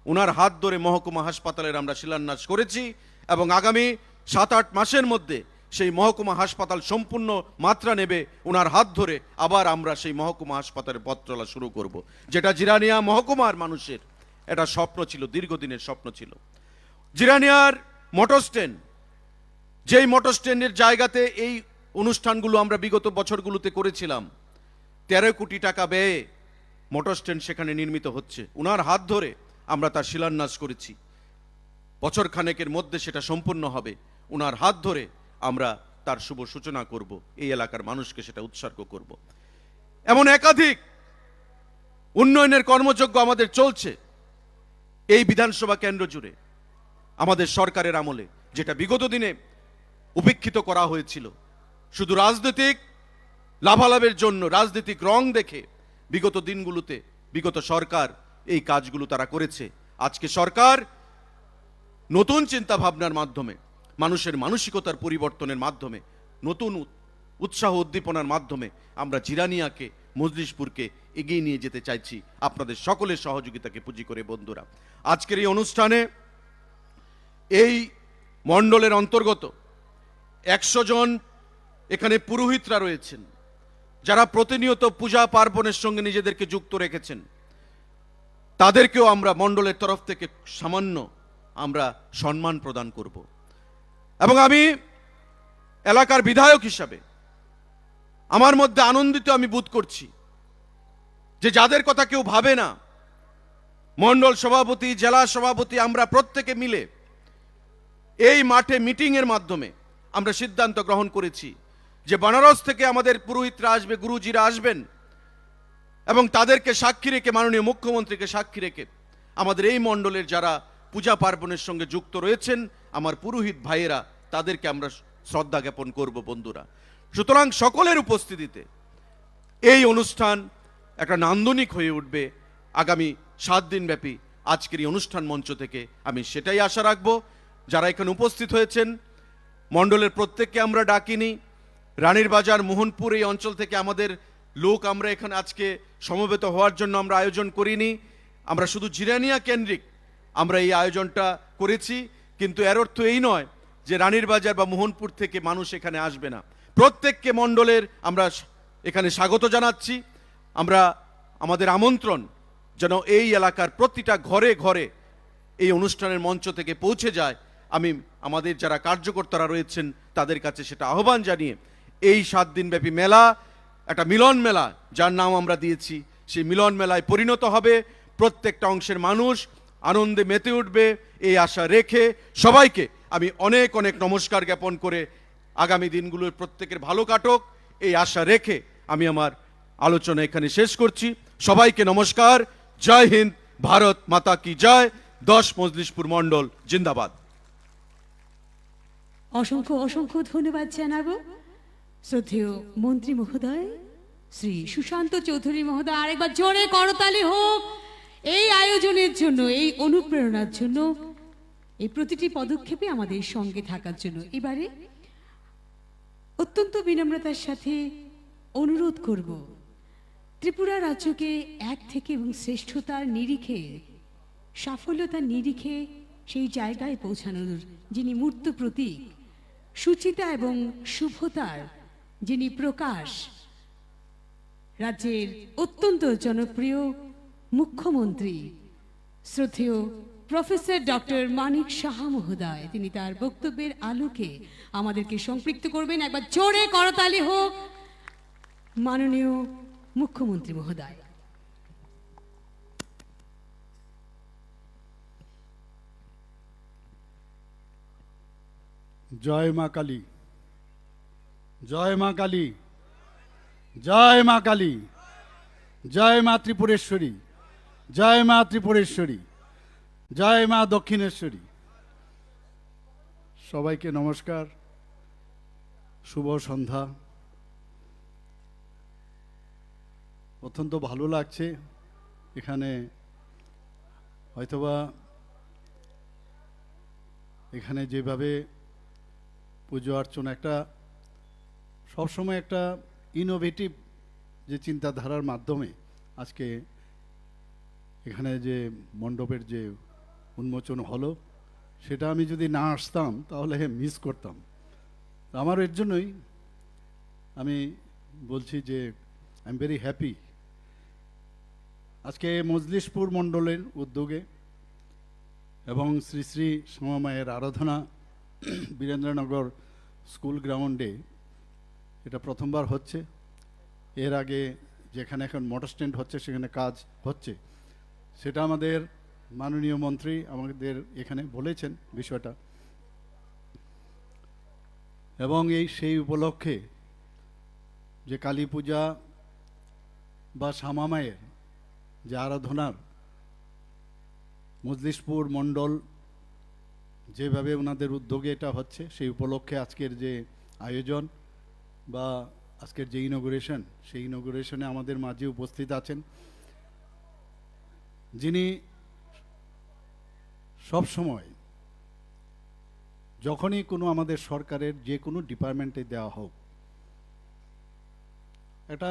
ওনার হাত ধরে মহকুমা হাসপাতালের আমরা শিলান্যাস করেছি এবং আগামী 7-8 মাসের মধ্যে সেই মহকুমা হাসপাতাল সম্পূর্ণ মাত্রা নেবে। ওনার হাত ধরে আবার আমরা সেই মহকুমা হাসপাতালের পথ চলা শুরু করব, যেটা জিরানিয়া মহকুমার মানুষের একটা স্বপ্ন ছিল, দীর্ঘদিনের স্বপ্ন ছিল। জিরানিয়ার মোটর স্ট্যান্ড, যেই মোটর স্ট্যান্ডের জায়গাতে এই অনুষ্ঠানগুলো আমরা বিগত বছরগুলোতে করেছিলাম, 13 কোটি টাকা ব্যয়ে মোটর স্ট্যান্ড সেখানে নির্মিত হচ্ছে। ওনার হাত ধরে আমরা তার শিলান্যাস করেছি। বছর খানেকের মধ্যে সেটা সম্পূর্ণ হবে। ওনার হাত ধরে আমরা তার শুভ সূচনা করব, এই এলাকার মানুষকে সেটা উৎসর্গ করব। এমন একাধিক উন্নয়নের কর্মযজ্ঞ আমাদের চলছে এই বিধানসভা কেন্দ্র জুড়ে আমাদের সরকারের আমলে, যেটা বিগত দিনে উপেক্ষিত করা হয়েছিল শুধু রাজনৈতিক লাভালাভের জন্য, রাজনৈতিক রং দেখে বিগত দিনগুলোতে বিগত সরকার এই কাজগুলো তারা করেছে। আজকে সরকার নতুন চিন্তা ভাবনার মাধ্যমে, মানুষের মানসিকতার পরিবর্তনের মাধ্যমে, নতুন উৎসাহ উদ্দীপনার মাধ্যমে আমরা জিরানিয়াকে, মজলিশপুরকে এগিয়ে নিয়ে যেতে চাইছি আপনাদের সকলের সহযোগিতাকে পুঁজি করে। বন্ধুরা, আজকের এই অনুষ্ঠানে এই মণ্ডলের অন্তর্গত 100 জন এখানে পুরোহিতরা রয়েছেন, যারা প্রতিনিয়ত পূজা পার্বণের সঙ্গে নিজেদেরকে যুক্ত রেখেছেন। তাদেরকেও আমরা মণ্ডলের তরফ থেকে সামান্য আমরা সম্মান প্রদান করব। এবং আমি এলাকার বিধায়ক হিসাবে আমার মধ্যে আনন্দিত আমি বোধ করছি যে যাদের কথা কেউ ভাবে না, মণ্ডল সভাপতি, জেলা সভাপতি, আমরা প্রত্যেকে মিলে এই মাঠে মিটিং এর মাধ্যমে আমরা সিদ্ধান্ত গ্রহণ করেছি যে বেনারস থেকে আমাদের পুরোহিতরা আসবে, গুরুজিরা আসবেন, এবং তাদেরকে সাক্ষী রেখে, মাননীয় মুখ্যমন্ত্রীকে সাক্ষী রেখে আমাদের এই মণ্ডলের যারা পূজা পার্বণের সঙ্গে যুক্ত রয়েছেন আমার পুরোহিত ভাইয়েরা, তাদেরকে আমরা শ্রদ্ধা জ্ঞাপন করব। বন্ধুরা, সুতরাং সকলের উপস্থিতিতে এই অনুষ্ঠান একটা নান্দনিক হয়ে উঠবে আগামী 7 দিন ব্যাপী। আজকের এই অনুষ্ঠান মঞ্চ থেকে আমি সেটাই আশা রাখবো। যারা এখানে উপস্থিত হয়েছেন মণ্ডলের প্রত্যেককে আমরা ডাকিনি, রানীর বাজার, মোহনপুর এই অঞ্চল থেকে আমাদের লোক আমরা এখানে আজকে সমবেত হওয়ার জন্য আমরা আয়োজন করিনি। আমরা শুধু জিরানিয়া কেন্দ্রিক আমরা এই আয়োজনটা করেছি, কিন্তু এর অর্থ এই নয় যে রানীর বাজার বা মোহনপুর থেকে মানুষ এখানে আসবে না। প্রত্যেককে মণ্ডলের আমরা এখানে স্বাগত জানাচ্ছি। আমরা আমাদের আমন্ত্রণ যেন এই এলাকার প্রতিটা ঘরে ঘরে এই অনুষ্ঠানের মঞ্চ থেকে পৌঁছে যায়, আমি আমাদের যারা কার্যকর্তারা রয়েছেন তাদের কাছে সেটা আহ্বান জানিয়ে এই 7 দিন ব্যাপী মেলা একটা মিলন মেলা, যার নাম আমরা দিয়েছি, সেই মিলন মেলায় পরিণত হবে। প্রত্যেকটা অংশের মানুষ আনন্দে মেতে উঠবে এই আশা রেখে সবাইকে আমি অনেক অনেক নমস্কার জ্ঞাপন করে আগামী দিনগুলোর প্রত্যেকের ভালো কাটুক এই আশা রেখে আমি আমার আলোচনা এখানে শেষ করছি। সবাইকে নমস্কার। জয় হিন্দ, ভারত মাতা কি জয়। 10 মজলিশপুর মণ্ডল জিন্দাবাদ। অসংখ্য অসংখ্য ধন্যবাদ জানাবো শ্রদ্ধেয় মন্ত্রী মহোদয় শ্রী সুশান্ত চৌধুরী মহোদয়। আরেকবার জোরে করতালি হোক এই আয়োজনের জন্য, এই অনুপ্রেরণার জন্য, এই প্রতিটি পদক্ষেপে আমাদের সঙ্গে থাকার জন্য। এবারে অত্যন্ত বিনম্রতার সাথে অনুরোধ করব ত্রিপুরা রাজ্যকে এক থেকে এবং শ্রেষ্ঠতার নিরিখে, সাফল্যতার নিরিখে সেই জায়গায় পৌঁছানোর যিনি মূর্ত প্রতীক, সুচিতা এবং শুভতার যিনি প্রকাশ, রাজ্যের অত্যন্ত জনপ্রিয় মুখ্যমন্ত্রী শ্রদ্ধেয় প্রফেসর ডক্টর মানিক সাহা মহোদয়, তিনি তার বক্তব্যের আলোকে আমাদেরকে সম্পৃক্ত করবেন। একবার জোরে করতালি হোক মাননীয় মুখ্যমন্ত্রী মহোদয়। জয় মা কালী, জয় মা কালী, জয় মা কালী, জয় মা ত্রিপুরেশ্বরী, জয় মা ত্রিপুরেশ্বরী, জয় মা দক্ষিণেশ্বরী। সবাইকে নমস্কার, শুভ সন্ধ্যা। অত্যন্ত ভালো লাগছে এখানে, হয়তোবা এখানে যেভাবে পুজো অর্চনা একটা সবসময় একটা ইনোভেটিভ যে চিন্তাধারার মাধ্যমে আজকে এখানে যে মণ্ডপের যে উন্মোচন হলো, সেটা আমি যদি না আসতাম তাহলে মিস করতাম। আমার এর জন্যই আমি বলছি যে আই এম ভেরি হ্যাপি। আজকে মজলিশপুর মণ্ডলের উদ্যোগে এবং শ্রী শ্রী শ্যামামায়ের আরাধনা বীরেন্দ্রনগর স্কুল গ্রাউন্ডে এটা প্রথমবার হচ্ছে। এর আগে যেখানে এখন মোটর স্ট্যান্ড হচ্ছে সেখানে কাজ হচ্ছে, সেটা আমাদের মাননীয় মন্ত্রী আমাদের এখানে বলেছেন বিষয়টা, এবং সেই উপলক্ষে যে কালী পূজা বা শ্যামা মায়ের যে আরাধনার মজলিশপুর মণ্ডল যেভাবে ওনাদের উদ্যোগে এটা হচ্ছে, সেই উপলক্ষে আজকের যে আয়োজন বা আজকের যে ইনোগ্রেশন, সেই ইনোগ্রেশনে আমাদের মাঝে উপস্থিত আছেন যিনি সব সময় যখনই কোনো আমাদের সরকারের যে কোনো ডিপার্টমেন্টে দেওয়া হোক, এটা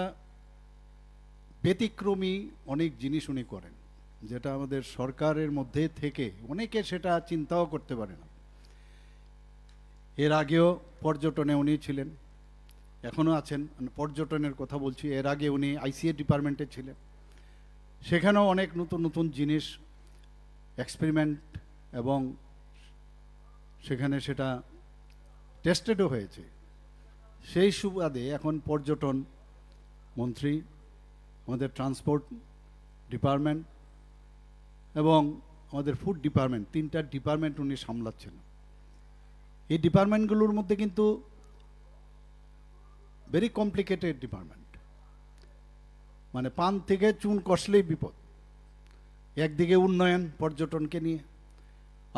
ব্যতিক্রমী অনেক জিনিস উনি করেন, যেটা আমাদের সরকারের মধ্যে থেকে অনেকে সেটা চিন্তাও করতে পারে না। এর আগেও পর্যটনে উনি ছিলেন, এখনও আছেন, পর্যটনের কথা বলছি। এর আগে উনি আইসিএ ডিপার্টমেন্টে ছিলেন, সেখানেও অনেক নতুন নতুন জিনিস এক্সপেরিমেন্ট এবং সেখানে সেটা টেস্টেডও হয়েছে। সেই সুবাদে এখন পর্যটন মন্ত্রী, আমাদের ট্রান্সপোর্ট ডিপার্টমেন্ট এবং আমাদের ফুড ডিপার্টমেন্ট, তিনটা ডিপার্টমেন্ট উনি সামলাচ্ছেন। এই ডিপার্টমেন্টগুলোর মধ্যে কিন্তু ভেরি কমপ্লিকেটেড ডিপার্টমেন্ট, মানে পান থেকে চুন কষলেই বিপদ। একদিকে উন্নয়ন পর্যটনকে নিয়ে,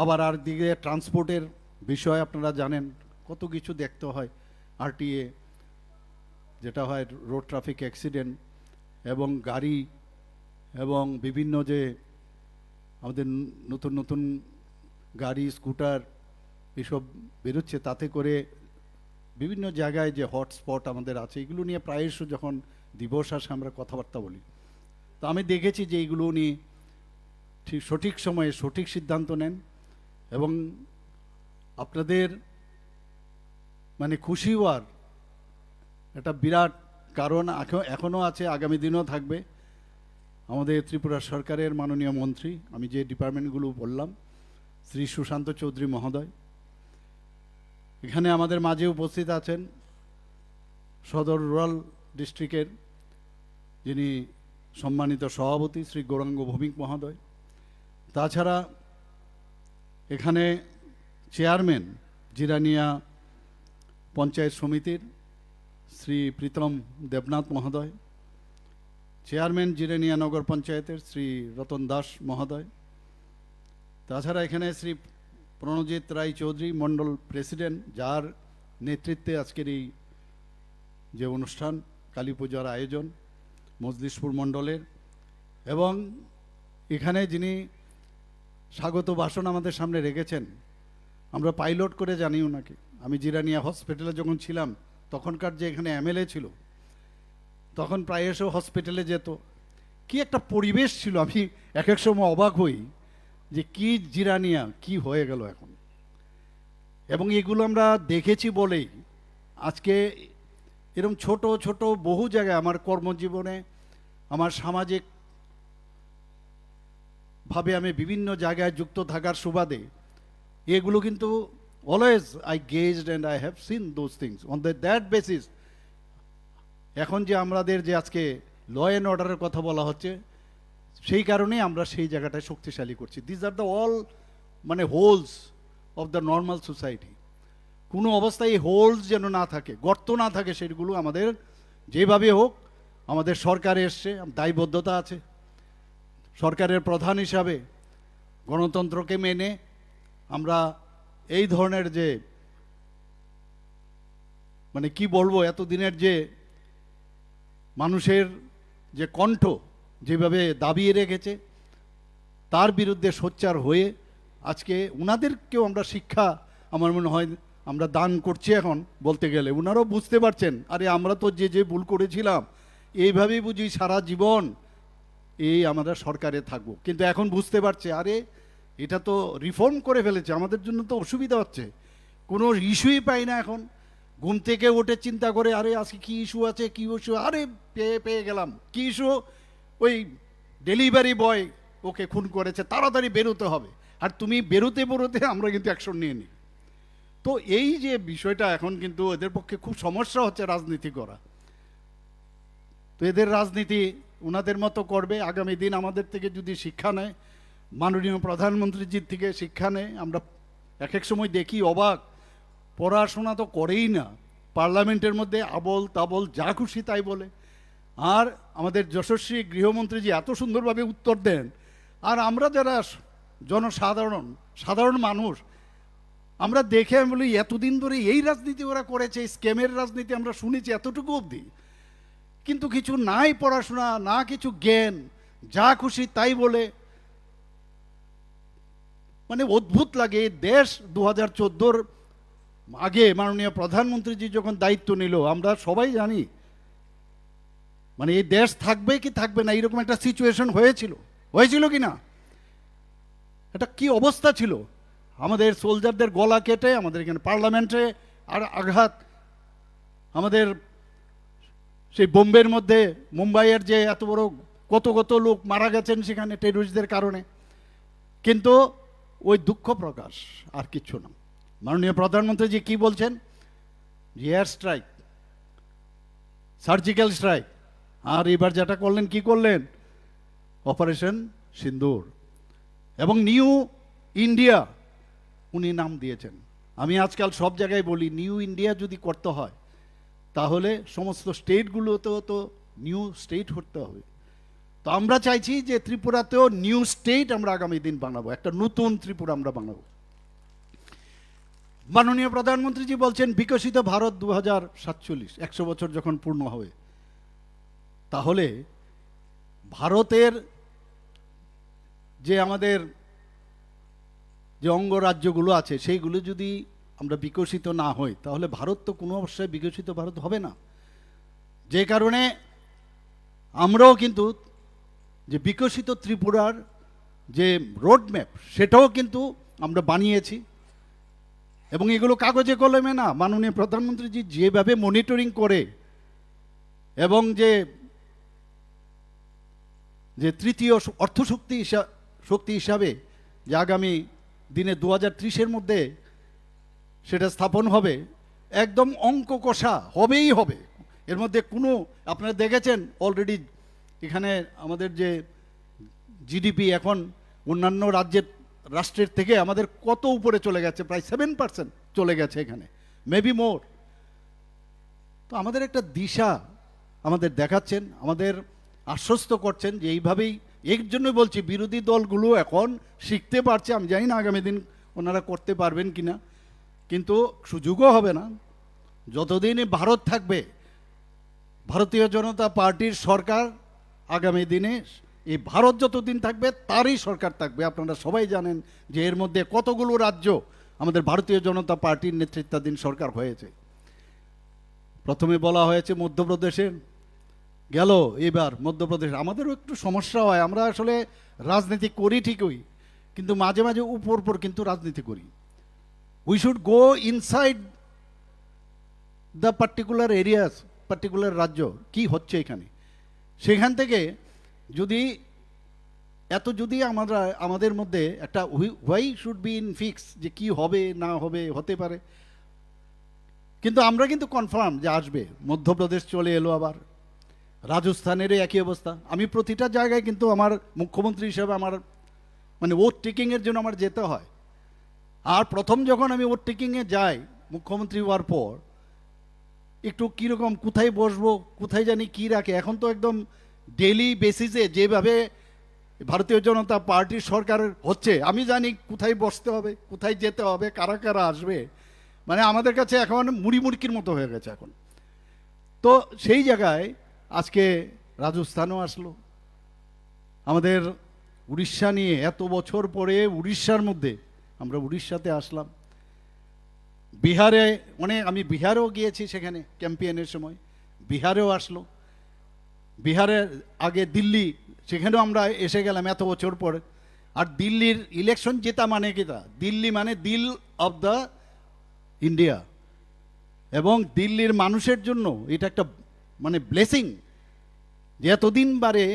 আবার আর দিকে ট্রান্সপোর্টের বিষয় আপনারা জানেন কত কিছু দেখতে হয়, আরটিএ যেটা হয় রোড ট্রাফিক অ্যাক্সিডেন্ট, এবং গাড়ি এবং বিভিন্ন যে আমাদের নতুন নতুন গাড়ি স্কুটার এসব বেরোচ্ছে, তাতে করে বিভিন্ন জায়গায় যে হটস্পট আমাদের আছে, এগুলো নিয়ে প্রায়শ যখন দিবস আসে আমরা কথাবার্তা বলি। তো আমি দেখেছি যে এইগুলো উনি ঠিক সঠিক সময়ে সঠিক সিদ্ধান্ত নেন, এবং আপনাদের মানে খুশি হওয়ার একটা বিরাট কারণ এখনও আছে, আগামী দিনেও থাকবে। আমাদের ত্রিপুরা সরকারের মাননীয় মন্ত্রী, আমি যে ডিপার্টমেন্টগুলো বললাম, শ্রী সুশান্ত চৌধুরী মহোদয় এখানে আমাদের মাঝে উপস্থিত আছেন। সদর রুরাল ডিস্ট্রিক্টের যিনি সম্মানিত সভাপতি শ্রী গৌরাঙ্গ ভৌমিক মহোদয়, তাছাড়া এখানে চেয়ারম্যান জিরানিয়া পঞ্চায়েত সমিতির শ্রী প্রীতম দেবনাথ মহোদয়, চেয়ারম্যান জিরানিয়া নগর পঞ্চায়েতের শ্রী রতন দাস মহোদয়, তাছাড়া এখানে শ্রী প্রণজিৎ রায় চৌধুরী মণ্ডল প্রেসিডেন্ট, যার নেতৃত্বে আজকের এই যে অনুষ্ঠান কালী পূজার আয়োজন মজলিশপুর মণ্ডলের, এবং এখানে যিনি স্বাগত ভাষণ আমাদের সামনে রেখেছেন, আমরা পাইলট করে জানি ওনাকে। আমি জিরানিয়া হসপিটালে যখন ছিলাম, তখনকার যে এখানে এমএলএ ছিল, তখন প্রায়শ হসপিটালে যেত। কি একটা পরিবেশ ছিল, আমি এক এক সময় অবাক হই যে কি জিরানিয়া কি হয়ে গেল এখন। এবং এগুলো আমরা দেখেছি বলেই আজকে এরকম ছোট ছোট বহু জায়গায় আমার কর্মজীবনে, আমার সামাজিক ভাবে আমি বিভিন্ন জায়গায় যুক্ত থাকার সুবাদে এগুলো কিন্তু always I gazed and I have seen those things on that basis. এখন যে আমাদের যে আজকে ল অ্যান্ড অর্ডারের কথা বলা হচ্ছে, সেই কারণেই আমরা সেই জায়গাটায় শক্তিশালী করছি। দিস আর দ্য অল মানে holes of the normal society. কোনো অবস্থায় এই হোলস যেন না থাকে, গর্ত না থাকে, সেগুলো আমাদের যেভাবে হোক, আমাদের সরকারে এসছে, দায়বদ্ধতা আছে। সরকারের প্রধান হিসাবে গণতন্ত্রকে মেনে আমরা এই ধরনের যে মানে কি বলবো, এতদিনের যে মানুষের যে কণ্ঠ যেভাবে দাবিয়ে রেখেছে, তার বিরুদ্ধে সোচ্চার হয়ে আজকে ওনাদেরকেও আমরা শিক্ষা, আমার মনে হয় আমরা দান করছি এখন বলতে গেলে। ওনারাও বুঝতে পারছেন, আরে আমরা তো যে যে ভুল করেছিলাম এইভাবেই বুঝি সারা জীবন এই আমরা সরকারে থাকবো, কিন্তু এখন বুঝতে পারছে আরে এটা তো রিফর্ম করে ফেলেছে, আমাদের জন্য তো অসুবিধা হচ্ছে, কোনো ইস্যুই পাই না। এখন ঘুম থেকে উঠে চিন্তা করে আরে আজকে কী ইস্যু আছে, কী ইস্যু, আরে পেয়ে গেলাম, কী ইস্যু, ওই ডেলিভারি বয় ওকে খুন করেছে, তাড়াতাড়ি বেরোতে হবে। আর তুমি বেরোতে আমরা কিন্তু অ্যাকশন নিয়ে নিই। তো এই যে বিষয়টা এখন কিন্তু এদের পক্ষে খুব সমস্যা হচ্ছে রাজনীতি করা। তো এদের রাজনীতি ওনাদের মতো করবে, আগামী দিন আমাদের থেকে যদি শিক্ষা নেয়, মাননীয় প্রধানমন্ত্রীজির থেকে শিক্ষা নেয়। আমরা এক এক সময় দেখি অবাক, পড়াশোনা তো করেই না, পার্লামেন্টের মধ্যে আবল তাবল যা খুশি তাই বলে। আর আমাদের যশস্বী গৃহমন্ত্রীজি এত সুন্দরভাবে উত্তর দেন, আর আমরা যারা সাধারণ মানুষ, আমরা দেখে আমি বলি এতদিন ধরে এই রাজনীতি ওরা করেছে, স্ক্যামের রাজনীতি আমরা শুনেছি এতটুকু অবধি, কিন্তু কিছু নাই পড়াশোনা, না কিছু জ্ঞান, যা খুশি তাই বলে। মানে অদ্ভুত লাগে। এই দেশ 2014-র আগে মাননীয় প্রধানমন্ত্রীজি যখন দায়িত্ব নিল, আমরা সবাই জানি মানে এই দেশ থাকবে কি থাকবে না, এরকম একটা সিচুয়েশন হয়েছিল কি না? এটা কি অবস্থা ছিল? আমাদের সোলজারদের গলা কেটে আমাদের এখানে পার্লামেন্টে আর আঘাত, আমাদের সেই বোম্বের মধ্যে মুম্বাইয়ের যে এত বড় কত লোক মারা গেছেন সেখানে টেররিস্টদের কারণে, কিন্তু ওই দুঃখ প্রকাশ আর কিচ্ছু না। মাননীয় প্রধানমন্ত্রীজি কি বলছেন? এয়ার স্ট্রাইক, সার্জিক্যাল স্ট্রাইক, আর এবার যেটা করলেন কি করলেন? অপারেশন সিন্দুর এবং নিউ ইন্ডিয়া উনি নাম দিয়েছেন। আমি আজকাল সব জায়গায় বলি নিউ ইন্ডিয়া যদি করতে হয় তাহলে সমস্ত স্টেটগুলোতেও তো নিউ স্টেট করতে হবে। তো আমরা চাইছি যে ত্রিপুরাতেও নিউ স্টেট আমরা আগামী দিন বানাবো, একটা নতুন ত্রিপুরা আমরা বানাবো। মাননীয় প্রধানমন্ত্রীজি বলছেন বিকশিত ভারত 2047, 100 বছর যখন পূর্ণ হবে, তাহলে ভারতের যে আমাদের যে অঙ্গরাজ্যগুলো আছে সেইগুলো যদি আমরা বিকশিত না হই তাহলে ভারত তো কোনো অবস্থায় বিকশিত ভারত হবে না। যে কারণে আমরাও কিন্তু যে বিকশিত ত্রিপুরার যে রোডম্যাপ সেটাও কিন্তু আমরা বানিয়েছি, এবং এগুলো কাগজে কলমে না, মাননীয় প্রধানমন্ত্রীজি যেভাবে মনিটরিং করে, এবং যে তৃতীয় শক্তি হিসাবে যে আগামী দিনে 2030-এর মধ্যে সেটা স্থাপন হবে, একদম অঙ্ক কষা হবেই হবে। এর মধ্যে কোনো, আপনারা দেখেছেন অলরেডি এখানে আমাদের যে জিডিপি এখন অন্যান্য রাষ্ট্রের থেকে আমাদের কত উপরে চলে গেছে, প্রায় 7% চলে গেছে এখানে, মেবি মোর। তো আমাদের একটা দিশা আমাদের দেখাচ্ছেন, আমাদের আশ্বস্ত করছেন যে এইভাবেই। এর জন্য বলছি বিরোধী দলগুলো এখন শিখতে পারছে, আমি জানি না আগামী দিন ওনারা করতে পারবেন কিনা, কিন্তু সুযোগও হবে না। যতদিন ভারত থাকবে, ভারতীয় জনতা পার্টির সরকার আগামী দিনে, এই ভারত যতদিন থাকবে তারই সরকার থাকবে। আপনারা সবাই জানেন যে এর মধ্যে কতগুলো রাজ্য আমাদের ভারতীয় জনতা পার্টির নেতৃত্বাধীন সরকার হয়েছে। প্রথমে বলা হয়েছে মধ্যপ্রদেশে গেল, এবার মধ্যপ্রদেশ। আমাদেরও একটু সমস্যা হয়, আমরা আসলে রাজনীতি করি ঠিকই, কিন্তু মাঝে মাঝে উপর কিন্তু রাজনীতি করি। We should go inside the particular areas, particular রাজ্য কি হচ্ছে এখানে, সেখান থেকে যদি আমাদের মধ্যে একটা why should be in fix যে কি হবে না হবে, হতে পারে, কিন্তু আমরা কিন্তু কনফার্ম যে আসবে। মধ্যপ্রদেশ চলে এলো, আবার রাজস্থানেরও একই অবস্থা। আমি প্রতিটা জায়গায় কিন্তু আমার মুখ্যমন্ত্রী হিসেবে আমার মানে ভোট টেকিংয়ের জন্য আমার যেতে হয়। আর প্রথম যখন আমি ভোট টেকিংয়ে যাই মুখ্যমন্ত্রী হওয়ার পর, একটু কীরকম কোথায় বসবো, কোথায় জানি কি রাখে। এখন তো একদম ডেইলি বেসিসে যেভাবে ভারতীয় জনতা পার্টির সরকার হচ্ছে, আমি জানি কোথায় বসতে হবে, কোথায় যেতে হবে, কারা কারা আসবে। মানে আমাদের কাছে এখন মুড়িমুড়কির মতো হয়ে গেছে এখন। তো সেই জায়গায় আজকে রাজস্থানও আসলো, আমাদের উড়িষ্যা নিয়ে এত বছর পরে উড়িষ্যার মধ্যে আমরা উড়িষ্যাতে আসলাম। বিহারে আমি বিহারেও গিয়েছি, সেখানে ক্যাম্পেইনের সময় বিহারেও আসলো। বিহারের আগে দিল্লি, সেখানেও আমরা এসে গেলাম এত বছর পরে। আর দিল্লির ইলেকশন জেতা মানে কিটা, দিল্লি মানে দিল অফ দ্য ইন্ডিয়া, এবং দিল্লির মানুষের জন্য এটা একটা মানে ব্লেসিং যে এতদিন বারে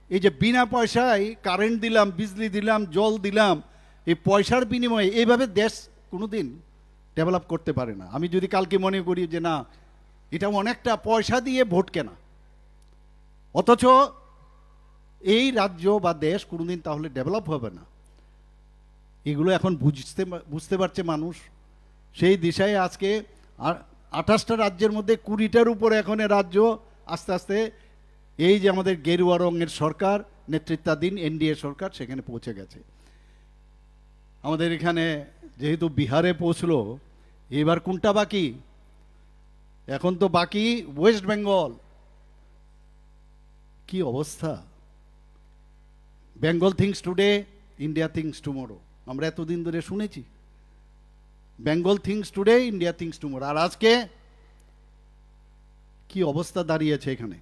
এই যে বিনা পয়সায় কারেন্ট দিলাম, বিজলি দিলাম, জল দিলাম, এই পয়সার বিনিময়ে এইভাবে দেশ কোনোদিন ডেভেলপ করতে পারে না। আমি যদি কালকে মনে করি যে না, এটা অনেকটা পয়সা দিয়ে ভোট কেনা, অথচ এই রাজ্য বা দেশ কোনোদিন তাহলে ডেভেলপ হবে না। এগুলো এখন বুঝতে পারছে মানুষ। সেই দিশায় আজকে 28টা রাজ্যের মধ্যে 20টার উপরে এখন রাজ্য আস্তে আস্তে এই যে আমাদের গেরুয়া রঙের সরকার নেতৃত্বাধীন এনডিএ সরকার সেখানে পৌঁছে গেছে। আমাদের এখানে যেহেতু বিহারে পৌঁছলো, এবার কোনটা বাকি? এখন তো বাকি ওয়েস্ট বেঙ্গল। কি অবস্থা! Bengal thinks today, India thinks tomorrow, আমরা এতদিন ধরে শুনেছি। Bengal thinks today, India thinks tomorrow. আর আজকে কি অবস্থা দাঁড়িয়েছে এখানে!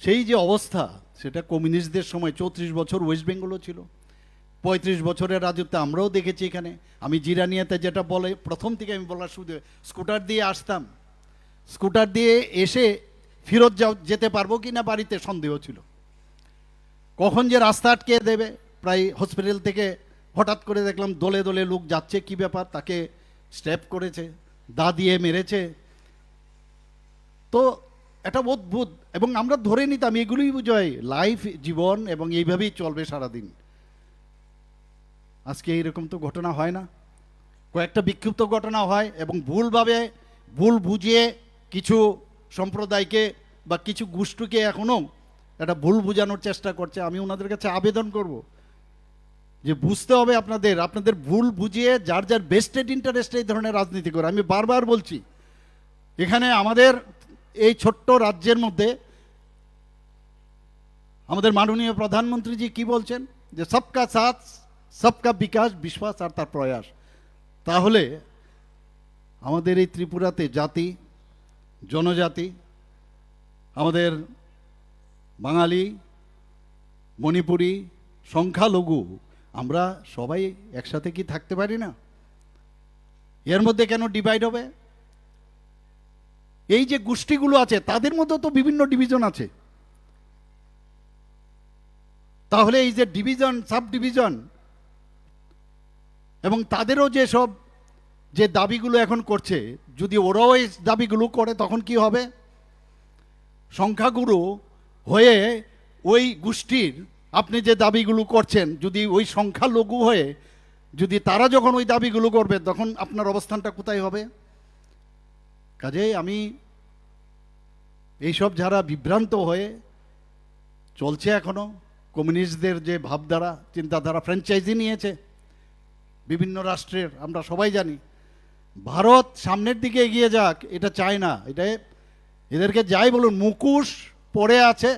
সেই যে অবস্থা, সেটা কমিউনিস্টদের সময় 34 বছর ওয়েস্ট বেঙ্গলও ছিল, 35 বছরের রাজত্বে আমরাও দেখেছি। এখানে আমি জিরানিয়াতে যেটা বলে প্রথম থেকে আমি বলার শুধু স্কুটার দিয়ে আসতাম, স্কুটার দিয়ে এসে ফেরত যেতে পারবো কি না বাড়িতে সন্দেহ ছিল। কখন যে রাস্তা আটকে দেবে, প্রায় হসপিটাল থেকে হঠাৎ করে দেখলাম দলে দলে লোক যাচ্ছে, কি ব্যাপার, তাকে স্ট্যাপ করেছে, দা দিয়ে মেরেছে। তো এটা অদ্ভুত, এবং আমরা ধরে নিতাম এগুলোই বুঝায় লাইফ, জীবন, এবং এইভাবেই চলবে সারাদিন। আজকে এইরকম তো ঘটনা হয় না, কয়েকটা বিক্ষিপ্ত ঘটনা হয়, এবং ভুলভাবে ভুল বুঝিয়ে কিছু সম্প্রদায়কে বা কিছু গোষ্ঠীকে এখনও একটা ভুল বোঝানোর চেষ্টা করছে। আমি ওনাদের কাছে আবেদন করব যে বুঝতে হবে আপনাদের ভুল বুঝিয়ে যার যার বেস্টেড ইন্টারেস্টে এই ধরনের রাজনীতি করে। আমি বারবার বলছি, এখানে আমাদের এই ছোট্ট রাজ্যের মধ্যে আমাদের মাননীয় প্রধানমন্ত্রীজি কি বলছেন, যে সবকা সাথ সবকা বিকাশ, বিশ্বাস আর তার প্রয়াস। তাহলে আমাদের এই ত্রিপুরাতে জাতি, জনজাতি, আমাদের বাঙালি, মণিপুরি, সংখ্যালঘু, আমরা সবাই একসাথে কি থাকতে পারি না? এর মধ্যে কেন ডিভাইড হবে? এই যে গোষ্ঠীগুলো আছে তাদের মধ্যে তো বিভিন্ন ডিভিশন আছে। তাহলে এই যে ডিভিশন, সাব ডিভিশন, এবং তাদেরও যে সব যে দাবিগুলো এখন করছে, যদি ওরাও এই দাবিগুলো করে তখন কি হবে? সংখ্যাগুরু হয়ে ওই গোষ্ঠীর আপনি যে দাবিগুলো করছেন, যদি ওই সংখ্যালঘু হয়ে যদি তারা যখন ওই দাবিগুলো করবে, তখন আপনার অবস্থানটা কোথায় হবে? কাজেই আমি এইসব যারা বিভ্রান্ত হয়ে চলছে, এখনো কমিউনিস্টদের যে ভাবধারা, চিন্তাধারা, ফ্র্যাঞ্চাইজি নিয়েছে বিভিন্ন রাষ্ট্রের, আমরা সবাই জানি। ভারত সামনের দিকে এগিয়ে যাক এটা চায় না। এটা এদেরকে যাই বলুন, মুখোশ পড়ে আছে,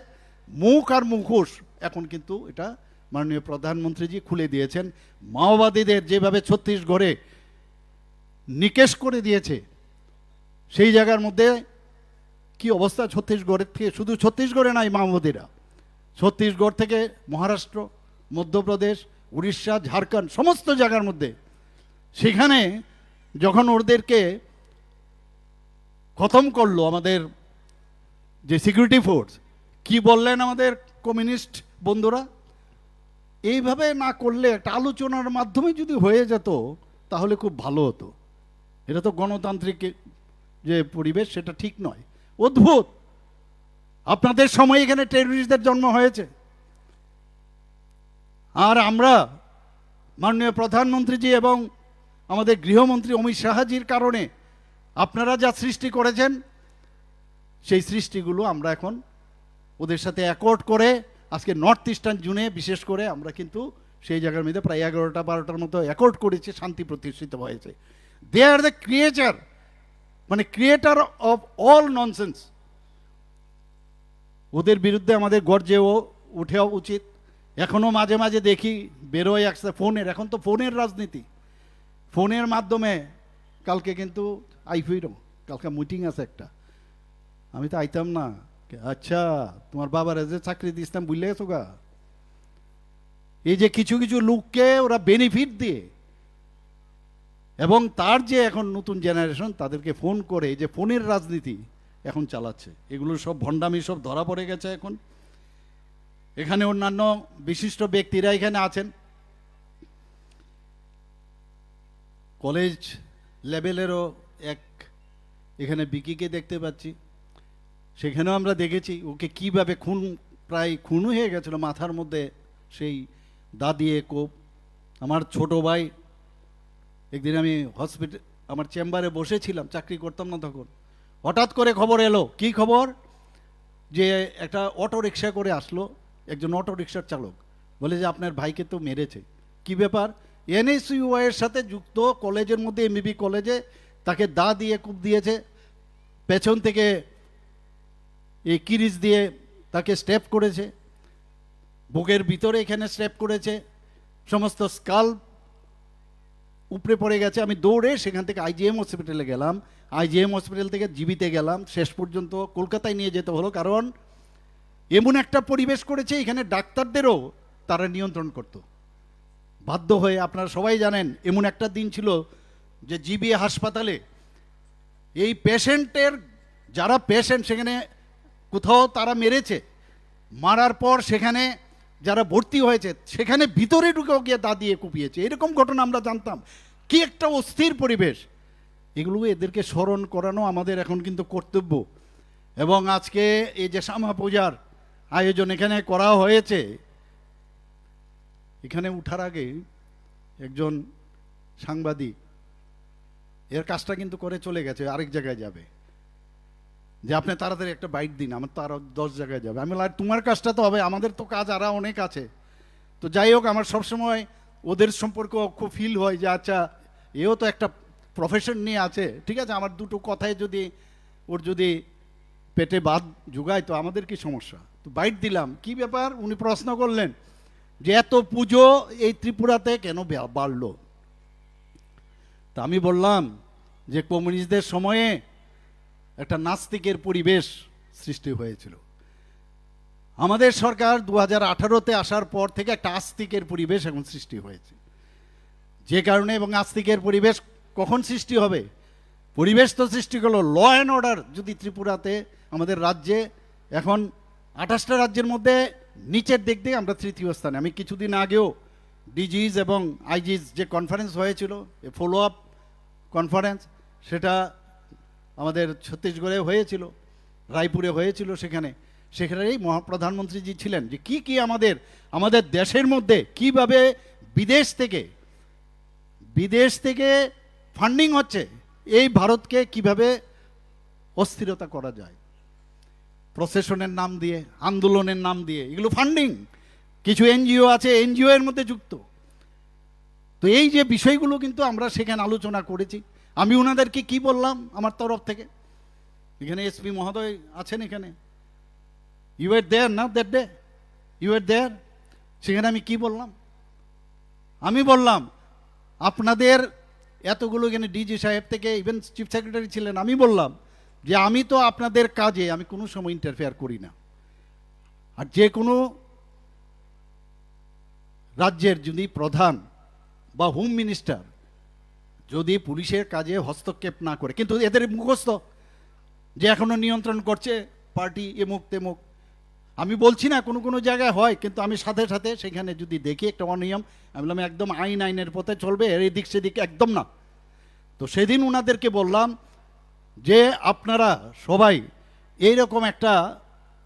মুখ আর মুখোশ এখন কিন্তু এটা মাননীয় প্রধানমন্ত্রীজি খুলে দিয়েছেন। মাওবাদীদের যেভাবে ছত্তিশগড়ে নিকেশ করে দিয়েছে, সেই জায়গার মধ্যে কি অবস্থা ছত্তিশগড়ের থেকে, শুধু ছত্তিশগড়ে নাই মাওবাদীরা, ছত্তিশগড় থেকে মহারাষ্ট্র, মধ্যপ্রদেশ, উড়িষ্যা, ঝাড়খণ্ড, সমস্ত জায়গার মধ্যে, সেখানে যখন ওদেরকে খতম করলো আমাদের যে সিকিউরিটি ফোর্স, কি বললেন আমাদের কমিউনিস্ট বন্ধুরা, এইভাবে না করলে একটা আলোচনার মাধ্যমে যদি হয়ে যেত তাহলে খুব ভালো হতো। এটা তো গণতান্ত্রিক যে পরিবেশ, সেটা ঠিক নয়। অদ্ভুত, আপনাদের সময় এখানে টেররিস্টদের জন্ম হয়েছে, আর আমরা মাননীয় প্রধানমন্ত্রীজি এবং আমাদের গৃহমন্ত্রী অমিত শাহজির কারণে আপনারা যা সৃষ্টি করেছেন, সেই সৃষ্টিগুলো আমরা এখন ওদের সাথে অ্যাকর্ড করে আজকে নর্থ ইস্টার্ন জোনে বিশেষ করে আমরা কিন্তু সেই জায়গার মধ্যে প্রায় 11টা-12টার মতো অ্যাকর্ড করেছি, শান্তি প্রতিষ্ঠিত হয়েছে। দে আর দ্য ক্রিয়েটার, মানে ক্রিয়েটার অফ অল ননসেন্স। ওদের বিরুদ্ধে আমাদের গর্জেও উঠে উচিত। এখনও মাঝে মাঝে দেখি বেরোয় একটা ফোনের, এখন তো ফোনের রাজনীতি, ফোনের মাধ্যমে। কালকে কিন্তু আইফিরও, কালকে মিটিং আছে একটা, আমি তো আইতাম না। আচ্ছা, তোমার বাবার যে চাকরি দিতাম বুঝলে গেছো গা। এই যে কিছু কিছু লোককে ওরা বেনিফিট দিয়ে, এবং তার যে এখন নতুন জেনারেশন তাদেরকে ফোন করে, এই যে ফোনের রাজনীতি এখন চালাচ্ছে, এগুলো সব ভণ্ডামি, সব ধরা পড়ে গেছে এখন। এখানে অন্যান্য বিশিষ্ট ব্যক্তিরা এখানে আছেন, কলেজ লেভেলেরও এক এখানে বিকিকে দেখতে পাচ্ছি, সেখানেও আমরা দেখেছি ওকে কিভাবে প্রায় খুন হয়ে গেছিল, মাথার মধ্যে সেই দা দিয়ে কোপ। আমার ছোট ভাই, একদিন আমি হসপিটাল আমার চেম্বারে বসেছিলাম, চাকরি করতাম না তখন, হঠাৎ করে খবর এলো। কি খবর? যে একটা অটো রিক্সা করে আসলো একজন অটো রিক্সার চালক, বলে যে আপনার ভাইকে তো মেরেছে। কি ব্যাপার? এনএসইউআই এর সাথে যুক্ত কলেজের মধ্যে, এমবিবি কলেজে তাকে দা দিয়ে কূপ দিয়েছে, পেছন থেকে এই কিরিচ দিয়ে তাকে স্টেপ করেছে, বুকের ভিতরে এখানে স্টেপ করেছে, সমস্ত স্কাল উপরে পড়ে গেছে। আমি দৌড়ে সেখান থেকে আইজিএম হসপিটালে গেলাম, আইজিএম হসপিটাল থেকে জীবিতে গেলাম, শেষ পর্যন্ত কলকাতায় নিয়ে যেতে হলো, কারণ এমন একটা পরিবেশ করেছে এখানে ডাক্তারদেরও তারা নিয়ন্ত্রণ করত বাধ্য হয়ে। আপনারা সবাই জানেন এমন একটা দিন ছিল যে জিবি হাসপাতালে এই পেশেন্টের, যারা পেশেন্ট সেখানে কোথাও তারা মেরেছে, মারার পর সেখানে যারা ভর্তি হয়েছে সেখানে ভিতরে ঢুকেও গিয়ে দা দিয়ে কুপিয়েছে। এরকম ঘটনা আমরা জানতাম। কি একটা অস্থির পরিবেশ! এগুলো এদেরকে স্মরণ করানো আমাদের এখন কিন্তু কর্তব্য। এবং আজকে এই যে শ্যামা পূজার আয়োজন এখানে করা হয়েছে, এখানে উঠার আগে একজন সাংবাদিক এর কাজটা কিন্তু করে চলে গেছে, আরেক জায়গায় যাবে, যে আপনি তাড়াতাড়ি একটা বাইট দিন, আমার তো আরও 10 জায়গায় যাবে। আমি বললাম তোমার কাজটা তো হবে, আমাদের তো কাজ আরও অনেক আছে। তো যাই হোক, আমার সবসময় ওদের সম্পর্কে খুব ফিল হয় যে আচ্ছা এও তো একটা প্রফেশন নিয়ে আছে, ঠিক আছে, আমার দুটো কথায় যদি ওর যদি পেটে ভাত জোগায় তো আমাদের কি সমস্যা। তো বাইট দিলাম। কি ব্যাপার? উনি প্রশ্ন করলেন যে এত পুজো এই ত্রিপুরাতে কেন বাড়লো? তা আমি বললাম যে কমিউনিস্টদের সময়ে একটা নাস্তিকের পরিবেশ সৃষ্টি হয়েছিল। আমাদের সরকার 2018-তে আসার পর থেকে একটা আস্তিকের পরিবেশ এখন সৃষ্টি হয়েছে। যে কারণে, এবং আস্তিকের পরিবেশ কখন সৃষ্টি হবে? পরিবেশ তো সৃষ্টি করলো ল অ্যান্ড অর্ডার যদি ত্রিপুরাতে, আমাদের রাজ্যে এখন 28টা রাজ্যের মধ্যে নিচের দিক দিয়ে আমরা তৃতীয় স্থানে। আমি কিছুদিন আগেও ডিজিজ এবং আইজিজ যে কনফারেন্স হয়েছিল, ফলো আপ কনফারেন্স, সেটা আমাদের ছত্তিশগড়ে হয়েছিল, রায়পুরে হয়েছিল। সেখানেই মহাপ্রধানমন্ত্রীজি ছিলেন যে কি কি আমাদের দেশের মধ্যে কিভাবে বিদেশ থেকে ফান্ডিং হচ্ছে, এই ভারতকে কিভাবে অস্থিরতা করা যায়, প্রশাসনের নাম দিয়ে, আন্দোলনের নাম দিয়ে, এগুলো ফান্ডিং। কিছু এনজিও আছে, এনজিও এর মধ্যে যুক্ত। তো এই যে বিষয়গুলো কিন্তু আমরা সেখানে আলোচনা করেছি। আমি ওনাদেরকে কি বললাম আমার তরফ থেকে, এখানে এসপি মহোদয় আছেন, এখানে ইউ আর দেয়ার না দ্যাট ডে, ইউ আর দেয়ার। সেখানে আমি কি বললাম? আমি বললাম আপনাদের এতগুলো, এখানে ডিজি সাহেব থেকে ইভেন চিফ সেক্রেটারি ছিলেন, আমি বললাম যে আমি তো আপনাদের কাজে আমি কোনো সময় ইন্টারফেয়ার করি না। আর যে কোনো রাজ্যের যদি প্রধান বা হোম মিনিস্টার যদি পুলিশের কাজে হস্তক্ষেপ না করে, কিন্তু এদের মুখস্থ যে এখনো নিয়ন্ত্রণ করছে পার্টি এমুক তেমুক, আমি বলছি না কোনো কোনো জায়গায় হয়, কিন্তু আমি সাথে সাথে সেখানে যদি দেখি একটা অনিয়ম, আমি বললাম একদম আইনের পথে চলবে, এর এদিক সেদিক একদম না। তো সেদিন ওনাদেরকে বললাম যে আপনারা সবাই এইরকম একটা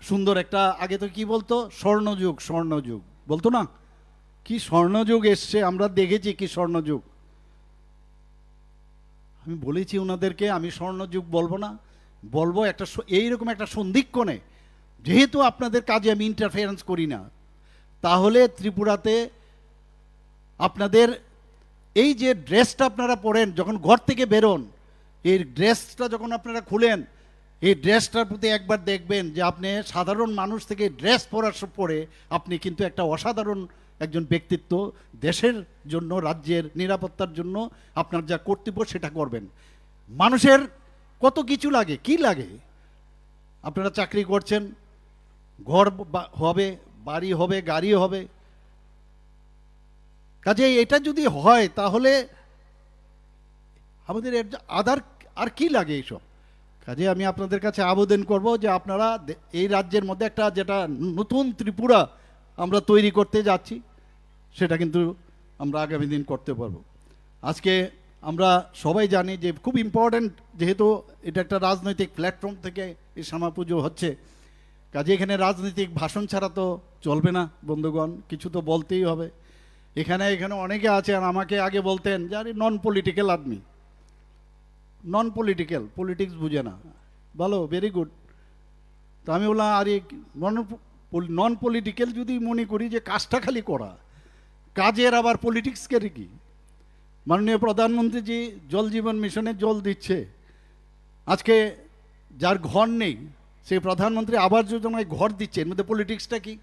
সুন্দর একটা, আগে তো কি বলতো, স্বর্ণযুগ বলতো না, কি স্বর্ণযুগ এসছে, আমরা দেখেছি কি স্বর্ণযুগ। আমি বলেছি ওনাদেরকে আমি স্বর্ণযুগ বলবো না, বলবো একটা এইরকম একটা সন্ধিক্ষণে, যেহেতু আপনাদের কাজে আমি ইন্টারফেয়ারেন্স করি না, তাহলে ত্রিপুরাতে আপনাদের এই যে ড্রেসটা আপনারা পরেন যখন ঘর থেকে বেরোন, এই ড্রেসটা যখন আপনারা খুলেন, এই ড্রেসটার প্রতি একবার দেখবেন যে আপনি সাধারণ মানুষ থেকে ড্রেস পরার পরে আপনি কিন্তু একটা অসাধারণ একজন ব্যক্তিত্ব, দেশের জন্য, রাজ্যের নিরাপত্তার জন্য আপনার যা কর্তব্য সেটা করবেন। মানুষের কত কিছু লাগে, কি লাগে, আপনারা চাকরি করছেন, ঘর হবে, বাড়ি হবে, গাড়ি হবে, কাজে এটা যদি হয় তাহলে আমাদের আর কি লাগে এইসব। কাজে আমি আপনাদের কাছে আবেদন করব যে আপনারা এই রাজ্যের মধ্যে একটা যেটা নতুন ত্রিপুরা আমরা তৈরি করতে যাচ্ছি, সেটা কিন্তু আমরা আগামী দিন করতে পারবো। আজকে আমরা সবাই জানি যে খুব ইম্পর্ট্যান্ট, যেহেতু এটা একটা রাজনৈতিক প্ল্যাটফর্ম থেকে এই শ্যামা পুজো হচ্ছে, কাজে এখানে রাজনৈতিক ভাষণ ছাড়া তো চলবে না বন্ধুগণ, কিছু তো বলতেই হবে। এখানে এখানে অনেকে আছেন আমাকে আগে বলতেন যে আরে নন পলিটিক্যাল আদমি, নন পলিটিক্যাল, পলিটিক্স বুঝে না। ভালো, ভেরি গুড। তো আমি বললাম আরে নন পলিটিক্যাল যদি মনে করি যে কাজটা খালি করা, কাজের আবার পলিটিক্সকে কি? মাননীয় প্রধানমন্ত্রী জি জল জীবন মিশনে জল দিচ্ছে, আজকে যার ঘর নেই সেই প্রধানমন্ত্রী আবাস যোজনায় ঘর দিচ্ছে, এর মধ্যে পলিটিক্সটা কি?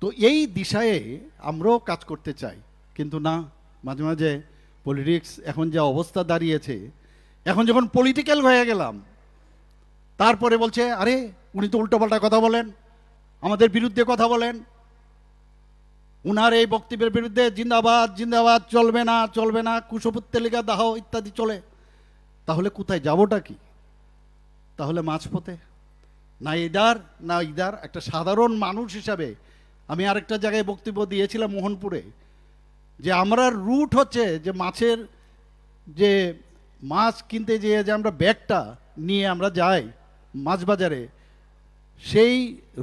তো এই দিশায় আমরাও কাজ করতে চাই, কিন্তু না, মাঝে মাঝে পলিটিক্স এখন যা অবস্থা দাঁড়িয়েছে, এখন যখন পলিটিক্যাল হয়ে গেলাম তারপরে বলছে আরে উনি তো উল্টোপাল্টা কথা বলেন, আমাদের বিরুদ্ধে কথা বলেন, উনার এই বক্তব্যের বিরুদ্ধে জিন্দাবাদ জিন্দাবাদ, চলবে না চলবে না, কুশপুত্তলিকা দাহ ইত্যাদি চলে। তাহলে কোথায় যাবোটা কি? তাহলে মাঝপথে না ইদার না ইদার। একটা সাধারণ মানুষ হিসাবে আমি আরেকটা জায়গায় বক্তব্য দিয়েছিলাম মোহনপুরে, যে আমরা রুট হচ্ছে যে মাছের, যে মাছ কিনতে যেয়ে যে আমরা ব্যাগটা নিয়ে আমরা যাই মাছ বাজারে, সেই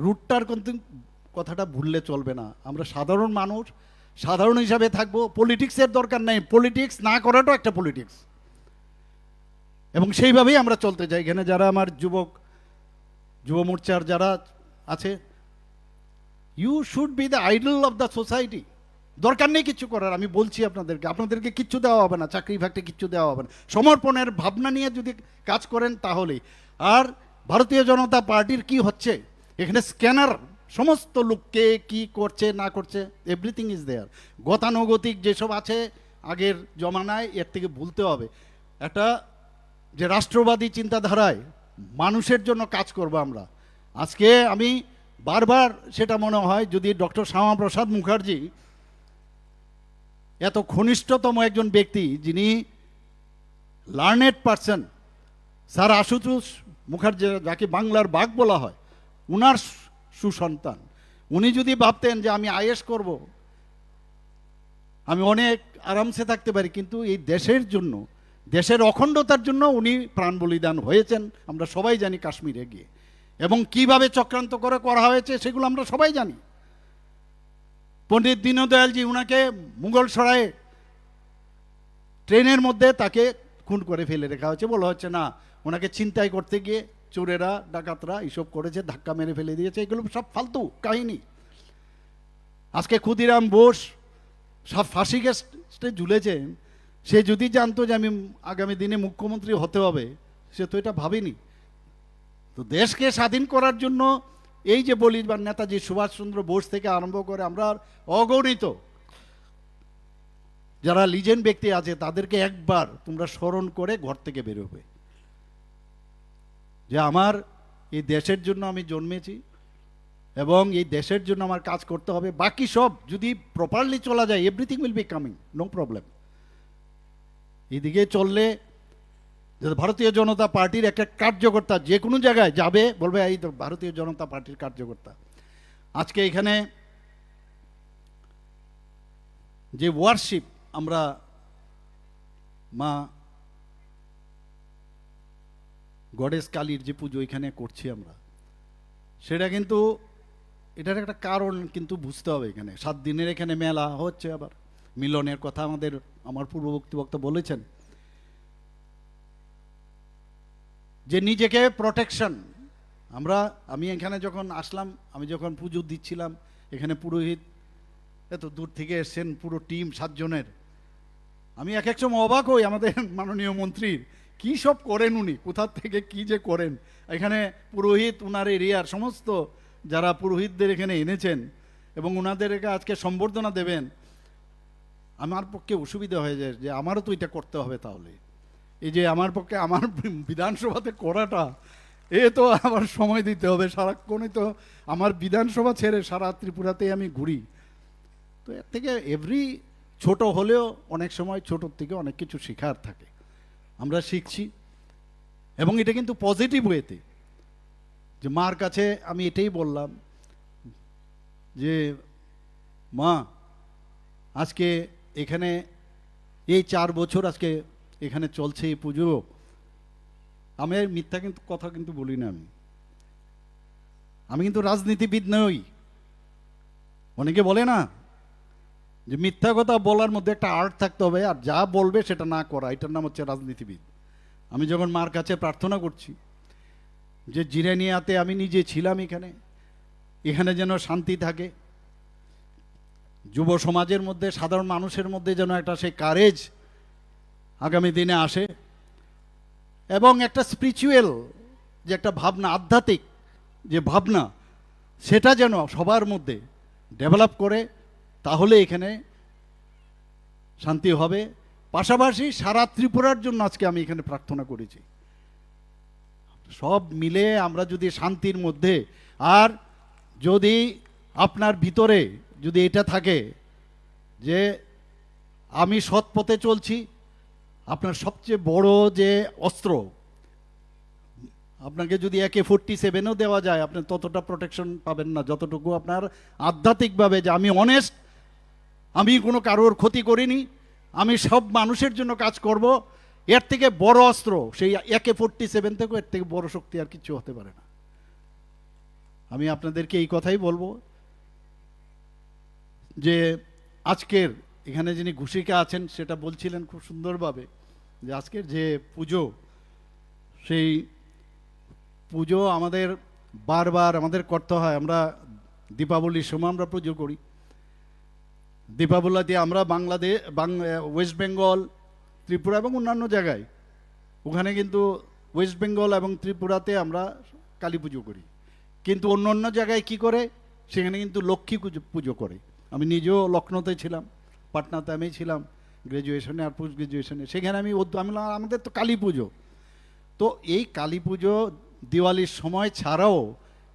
রুটটার কিন্তু কথাটা ভুললে চলবে না। আমরা সাধারণ মানুষ, সাধারণ হিসাবে থাকবো, পলিটিক্সের দরকার নেই, পলিটিক্স না করাটাও একটা পলিটিক্স, এবং সেইভাবেই আমরা চলতে চাই। এখানে যারা আমার যুব মোর্চার যারা আছে, you should be the idol of the society. দরকার নেই কিছু করার, আমি বলছি আপনাদেরকে কিচ্ছু দেওয়া হবে না, চাকরি ফাকরি কিচ্ছু দেওয়া হবে না, সমর্পণের ভাবনা নিয়ে যদি কাজ করেন তাহলেই। আর ভারতীয় জনতা পার্টির কি হচ্ছে এখানে, স্ক্যানার, সমস্ত লোককে কি করছে না করছে, এভরিথিং ইজ দেয়ার। গতানুগতিক যেসব আছে আগের জমানায়, এর থেকে ভুলতে হবে। একটা যে রাষ্ট্রবাদী চিন্তাধারায় মানুষের জন্য কাজ করব আমরা। আজকে আমি বারবার সেটা মনে হয়, যদি ডক্টর শ্যামাপ্রসাদ মুখার্জি এত ঘনিষ্ঠতম একজন ব্যক্তি, যিনি learned person, sir Ashutosh Mukherjee, যাকে বাংলার বাঘ বলা হয়, উনার সুসন্তান, উনি যদি ভাবতেন যে আমি আইএস করব, আমি অনেক আরামসে থাকতে পারি, কিন্তু এই দেশের জন্য, দেশের অখণ্ডতার জন্য উনি প্রাণ বলিদান হয়েছেন, আমরা সবাই জানি কাশ্মীরে গিয়ে, এবং কিভাবে চক্রান্ত করে করা হয়েছে সেগুলো আমরা সবাই জানি। পণ্ডিত দীনদয়ালজি, উনাকে মুঘল সরায়ে ট্রেনের মধ্যে তাকে খুন করে ফেলে রেখা হচ্ছে, বলা হচ্ছে না ওনাকে ছিনতাই করতে গিয়ে চোরেরা ডাকাতরা এইসব করেছে, ধাক্কা মেরে ফেলে দিয়েছে, এগুলো সব ফালতু কাহিনী। আজকে ক্ষুদিরাম বোস সব ফাঁসি গেস্টে ঝুলেছেন, সে যদি জানতো যে আমি আগামী দিনে মুখ্যমন্ত্রী হতে হবে, সে তো এটা ভাবেনি। তো দেশকে স্বাধীন করার জন্য এই যে বলি, বা নেতাজি সুভাষচন্দ্র বোস থেকে আরম্ভ করে আমরা অগণিত যারা লিজেন্ড ব্যক্তি আছে, তাদেরকে একবার তোমরা স্মরণ করে ঘর থেকে বেরোবে, যে আমার এই দেশের জন্য আমি জন্মেছি এবং এই দেশের জন্য আমার কাজ করতে হবে। বাকি সব যদি প্রপারলি চলা যায়, everything will be coming, no problem. এইদিকে চললে ভারতীয় জনতা পার্টির একটা কার্যকর্তা যে কোনো জায়গায় যাবে, বলবে এই তো ভারতীয় জনতা পার্টির কার্যকর্তা। আজকে এখানে যে ওয়ারশিপ আমরা মা গডেস কালীর যে পুজো এখানে করছি আমরা, সেটা কিন্তু এটার একটা কারণ কিন্তু বুঝতে হবে। এখানে 7 দিনের এখানে মেলা হচ্ছে, আবার মিলনের কথা আমার পূর্ববর্তী বক্তা বলেছেন, যে নিজেকে প্রোটেকশন। আমি এখানে যখন আসলাম, আমি যখন পুজো দিচ্ছিলাম, এখানে পুরোহিত এত দূর থেকে এসছেন, পুরো টিম 7 জনের। আমি এক সময় অবাক হই আমাদের মাননীয় মন্ত্রীর, কি সব করেন উনি, কোথা থেকে কি যে করেন। এখানে পুরোহিত, উনার এরিয়ার সমস্ত যারা পুরোহিতদের এখানে এনেছেন এবং উনাদেরকে আজকে সম্বর্ধনা দেবেন, আমার পক্ষে অসুবিধা হয়ে যায় যে আমারও তো এটা করতে হবে। তাহলে এই যে আমার পক্ষে আমার বিধানসভাতে করাটা, এ তো আমার সময় দিতে হবে, সারাক্ষণই তো আমার বিধানসভা ছেড়ে সারা ত্রিপুরাতেই আমি ঘুরি। তো এর থেকে এভরি ছোট হলেও অনেক সময় ছোটোর থেকে অনেক কিছু শেখার থাকে, আমরা শিখছি। এবং এটা কিন্তু পজিটিভ ওয়েতে, যে মার কাছে আমি এটাই বললাম যে মা, আজকে এখানে এই 4 বছর আজকে এখানে চলছে এই পুজো, আমি মিথ্যা কিন্তু কথা কিন্তু বলি না। আমি কিন্তু রাজনীতিবিদ নই। অনেকে বলে না যে মিথ্যা কথা বলার মধ্যে একটা আর্ট থাকতে হবে, আর যা বলবে সেটা না করা, এটার নাম হচ্ছে রাজনীতিবিদ। আমি যখন মার কাছে প্রার্থনা করছি যে জিরানিয়াতে আমি নিজে ছিলাম, এখানে যেন শান্তি থাকে, যুব সমাজের মধ্যে, সাধারণ মানুষের মধ্যে যেন একটা সেই কারেজ আগামী দিনে আসে, এবং একটা স্পিরিচুয়াল যে একটা ভাবনা, আধ্যাত্মিক যে ভাবনা, সেটা যেন সবার মধ্যে ডেভেলপ করে, তাহলে এখানে শান্তি হবে। পাশাপাশি সারা ত্রিপুরার জন্য আজকে আমি এখানে প্রার্থনা করেছি, সব মিলে আমরা যদি শান্তির মধ্যে, আর যদি আপনার ভিতরে যদি এটা থাকে যে আমি সৎ পথে চলছি, আপনার সবচেয়ে বড় যে অস্ত্র, আপনাকে যদি AK-47ও দেওয়া যায়, আপনি ততটা প্রোটেকশন পাবেন না যতটুকু আপনার আধ্যাত্মিকভাবে যে আমি অনেস্ট, আমি কোনো কারোর ক্ষতি করিনি, আমি সব মানুষের জন্য কাজ করব। এর থেকে বড় অস্ত্র সেই AK-47 থেকে, এর থেকে বড় শক্তি আর কিছু হতে পারে না। আমি আপনাদেরকে এই কথাই বলবো যে আজকের এখানে যিনি ঘোষিকা আছেন সেটা বলছিলেন খুব সুন্দরভাবে, যে আজকের যে পুজো, সেই পুজো আমাদের বারবার আমাদের করতে হয়। আমরা দীপাবলির সময় আমরা পুজো করি, দীপাবলিতে আমরা ওয়েস্ট বেঙ্গল, ত্রিপুরা এবং অন্যান্য জায়গায়, ওখানে কিন্তু ওয়েস্ট বেঙ্গল এবং ত্রিপুরাতে আমরা কালী পুজো করি, কিন্তু অন্য অন্য জায়গায় কি করে, সেখানে কিন্তু লক্ষ্মী পুজো করে। আমি নিজেও লখনৌতে ছিলাম, পাটনাতে আমি ছিলাম গ্র্যাজুয়েশনে আর পোস্ট গ্র্যাজুয়েশনে, সেখানে আমি আমাদের তো কালী পুজো, তো এই কালী পুজো দিওয়ালির সময় ছাড়াও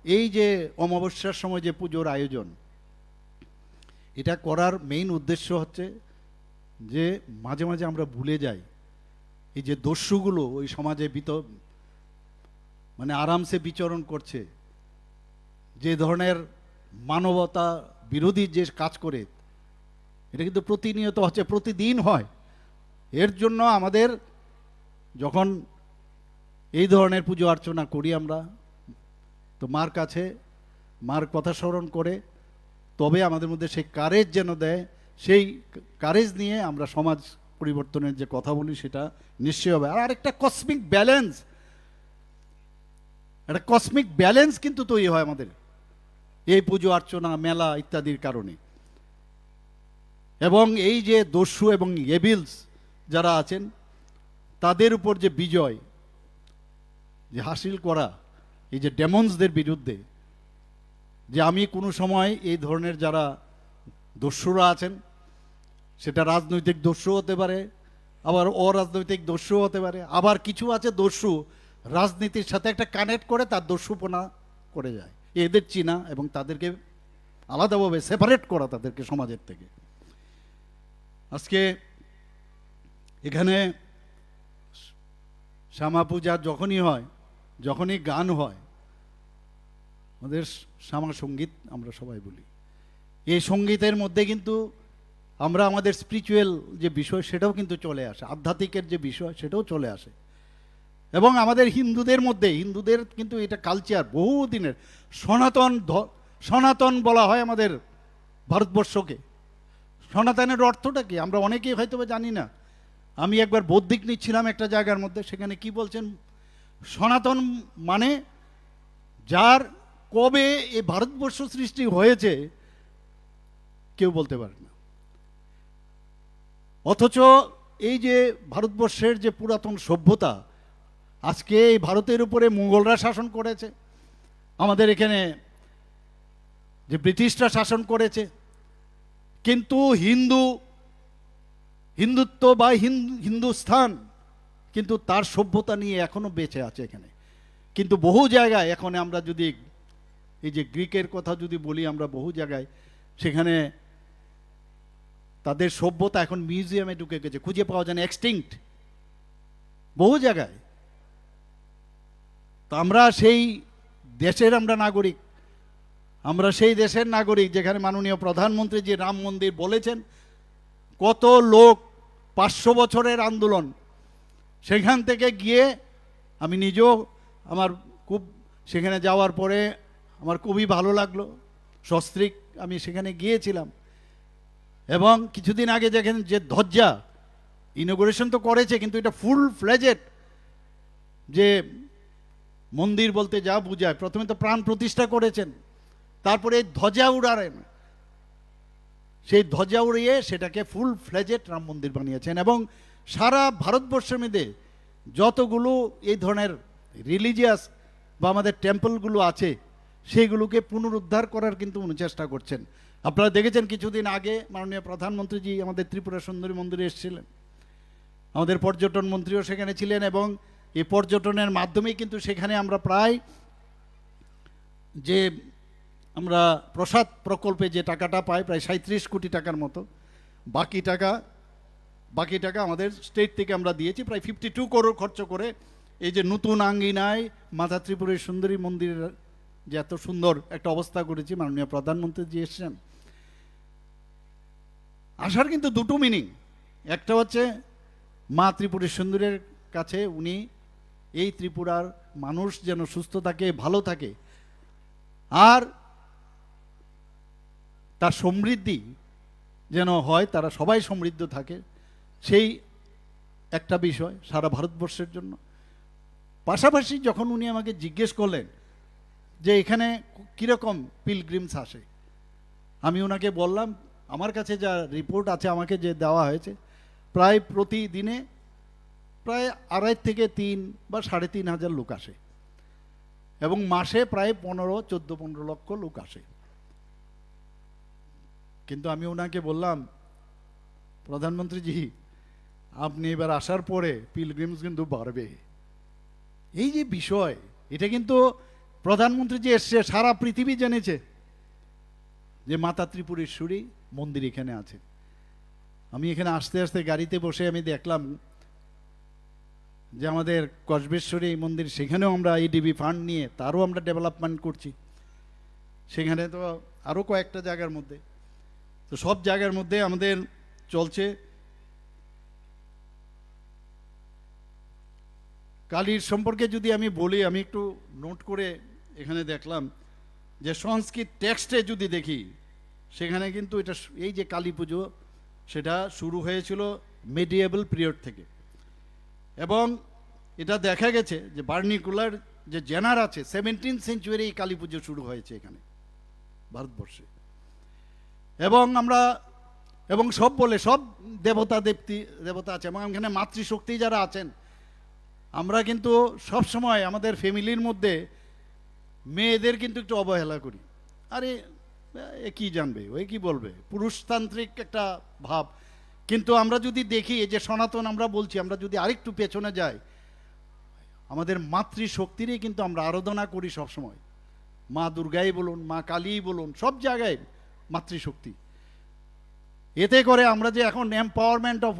এই যে অমাবস্যার সময় যে পুজোর আয়োজন, এটা করার মেইন উদ্দেশ্য হচ্ছে যে মাঝে মাঝে আমরা ভুলে যাই এই যে দস্যুগুলো ওই সমাজে মানে আরামসে বিচরণ করছে, যে ধরনের মানবতা বিরোধী যে কাজ করে, এটা কিন্তু প্রতিনিয়ত হচ্ছে, প্রতিদিন হয়। এর জন্য আমাদের যখন এই ধরনের পুজো অর্চনা করি আমরা, তো মার কাছে মার কথা স্মরণ করে তবে আমাদের মধ্যে সেই কারেজ যেন দেয়, সেই কারেজ নিয়ে আমরা সমাজ পরিবর্তনের যে কথা বলি সেটা নিশ্চয় হবে। আর আরেকটা কসমিক ব্যালেন্স, একটা কসমিক ব্যালেন্স কিন্তু তৈরি হয় আমাদের এই পুজো অর্চনা, মেলা ইত্যাদির কারণে। এবং এই যে দস্যু এবং এভিলস যারা আছেন, তাদের উপর যে বিজয় যে হাসিল করা, এই যে ডেমন্সদের বিরুদ্ধে, যে আমি কোনো সময় এই ধরনের যারা দস্যুরা আছেন, সেটা রাজনৈতিক দস্যু হতে পারে, আবার অরাজনৈতিক দস্যু হতে পারে, আবার কিছু আছে দস্যু রাজনীতির সাথে একটা কানেক্ট করে তার দস্যুপনা করে যায়, এদের চিনা এবং তাদেরকে আলাদাভাবে সেপারেট করা তাদেরকে সমাজের থেকে। আজকে এখানে শ্যামা পূজা যখনই হয়, যখনই গান হয়, আমাদের শ্যামা সঙ্গীত আমরা সবাই বলি, এই সঙ্গীতের মধ্যে কিন্তু আমরা আমাদের স্পিরিচুয়াল যে বিষয় সেটাও কিন্তু চলে আসে, আধ্যাত্মিকের যে বিষয় সেটাও চলে আসে। এবং আমাদের হিন্দুদের মধ্যে, হিন্দুদের কিন্তু এটা কালচার বহুদিনের, সনাতন বলা হয় আমাদের ভারতবর্ষকে। সনাতনের অর্থটা কি আমরা অনেকেই হয়তো জানি না। আমি একবার বৌদ্ধিক নিচ্ছিলাম একটা জায়গার মধ্যে, সেখানে কি বলছেন, সনাতন মানে যার কবে এই ভারতবর্ষ সৃষ্টি হয়েছে কেউ বলতে পারে না, অথচ এই যে ভারতবর্ষের যে পুরাতন সভ্যতা, আজকে এই ভারতের উপরে মুঘলরা শাসন করেছে, আমাদের এখানে যে ব্রিটিশরা শাসন করেছে, কিন্তু হিন্দুত্ব বা হিন্দুস্থান কিন্তু তার সভ্যতা নিয়ে এখনো বেঁচে আছে এখানে। কিন্তু বহু জায়গায় এখন আমরা যদি এই যে গ্রিকের কথা যদি বলি, আমরা বহু জায়গায় সেখানে তাদের সভ্যতা এখন মিউজিয়ামে ঢুকে গেছে, খুঁজে পাওয়া যায় না, এক্সটিংক্ট বহু জায়গায়। তো আমরা সেই দেশের আমরা নাগরিক, আমরা সেই দেশের নাগরিক যেখানে মাননীয় প্রধানমন্ত্রী যে রাম মন্দির বলেছেন, কত লোক 500 বছরের আন্দোলন, সেখান থেকে গিয়ে আমি নিজেও আমার খুব সেখানে যাওয়ার পরে আমার খুবই ভালো লাগলো, সস্ত্রীক আমি সেখানে গিয়েছিলাম। এবং কিছুদিন আগে দেখেন যে ধ্বজা ইনোগ্রেশন তো করেছে, কিন্তু এটা ফুল ফ্লেজেড যে মন্দির বলতে যা বোঝায়, প্রথমে তো প্রাণ প্রতিষ্ঠা করেছেন, তারপরে ধ্বজা উড়ালেন, সেই ধ্বজা উড়িয়ে সেটাকে ফুল ফ্লেজেড রাম মন্দির বানিয়েছেন। এবং সারা ভারতবর্ষের মধ্যে যতগুলো এই ধরনের রিলিজিয়াস বা আমাদের টেম্পলগুলো আছে সেইগুলোকে পুনরুদ্ধার করার কিন্তু উনি চেষ্টা করছেন। আপনারা দেখেছেন কিছুদিন আগে মাননীয় প্রধানমন্ত্রীজি আমাদের ত্রিপুরা সুন্দরী মন্দিরে এসেছিলেন, আমাদের পর্যটন মন্ত্রীও সেখানে ছিলেন, এবং এই পর্যটনের মাধ্যমেই কিন্তু সেখানে আমরা প্রায় যে আমরা প্রসাদ প্রকল্পে যে টাকাটা পাই প্রায় 37 কোটি টাকার মতো, বাকি টাকা আমাদের স্টেট থেকে আমরা দিয়েছি প্রায় 52 করোড় খরচ করে এই যে নতুন আঙ্গিনায় মাতা ত্রিপুরের সুন্দরী মন্দিরের যে এত সুন্দর একটা অবস্থা করেছি। মাননীয় প্রধানমন্ত্রী যে এসেছেন, আসার কিন্তু দুটো মিনিং, একটা হচ্ছে মা ত্রিপুরের সুন্দরীর কাছে উনি এই ত্রিপুরার মানুষ যেন সুস্থ থাকে, ভালো থাকে, আর তার সমৃদ্ধি যেন হয়, তারা সবাই সমৃদ্ধ থাকে, সেই একটা বিষয় সারা ভারতবর্ষের জন্য। পাশাপাশি যখন উনি আমাকে জিজ্ঞেস করলেন যে এখানে কীরকম পিলগ্রিমস আসে, আমি ওনাকে বললাম আমার কাছে যা রিপোর্ট আছে, আমাকে যে দেওয়া হয়েছে, প্রায় প্রতিদিনে প্রায় 2.5 থেকে 3 বা 3.5 হাজার লোক আসে, এবং মাসে প্রায় 14-15 লক্ষ লোক আসে। কিন্তু আমি ওনাকে বললাম, প্রধানমন্ত্রীজি আপনি এবার আসার পরে পিলগ্রিমস কিন্তু বাড়বে। এই যে বিষয়, এটা কিন্তু প্রধানমন্ত্রী যে এসছে সারা পৃথিবী জেনেছে যে মাতা ত্রিপুরেশ্বরী মন্দির এখানে আছে। আমি এখানে আসতে আসতে গাড়িতে বসে আমি দেখলাম যে আমাদের কসবেশ্বরী মন্দির, সেখানেও আমরা এডিবি ফান্ড নিয়ে তারও আমরা ডেভেলপমেন্ট করছি, সেখানে তো আরও কয়েকটা জায়গার মধ্যে, তো সব জায়গার মধ্যে আমাদের চলছে। কালীর সম্পর্কে যদি আমি বলি, আমি একটু নোট করে এখানে দেখলাম যে সংস্কৃত টেক্সটে যদি দেখি, সেখানে কিন্তু এটা এই যে কালী পুজো সেটা শুরু হয়েছিল মেডিয়েবল পিরিয়ড থেকে, এবং এটা দেখা গেছে যে বার্নিকুলার যে জেনার আছে 17th সেঞ্চুরি এই কালী পুজো শুরু হয়েছে এখানে ভারতবর্ষে। এবং সব বলে সব দেবতা আছে, এবং এখানে মাতৃশক্তি যারা আছেন, আমরা কিন্তু সব সময় আমাদের ফ্যামিলির মধ্যে মেয়েদের কিন্তু একটু অবহেলা করি, আরে এ কি জানবে, ওই কি বলবে, পুরুষতান্ত্রিক একটা ভাব। কিন্তু আমরা যদি দেখি এই যে সনাতন আমরা বলছি, আমরা যদি আরেকটু পেছনে যাই, আমাদের মাতৃশক্তিরই কিন্তু আমরা আরাধনা করি সব সময়। মা দুর্গাই বলুন, মা কালীই বলুন, সব জায়গায় মাতৃশক্তি। এতে করে আমরা যে এখন এম্পাওয়ারমেন্ট অফ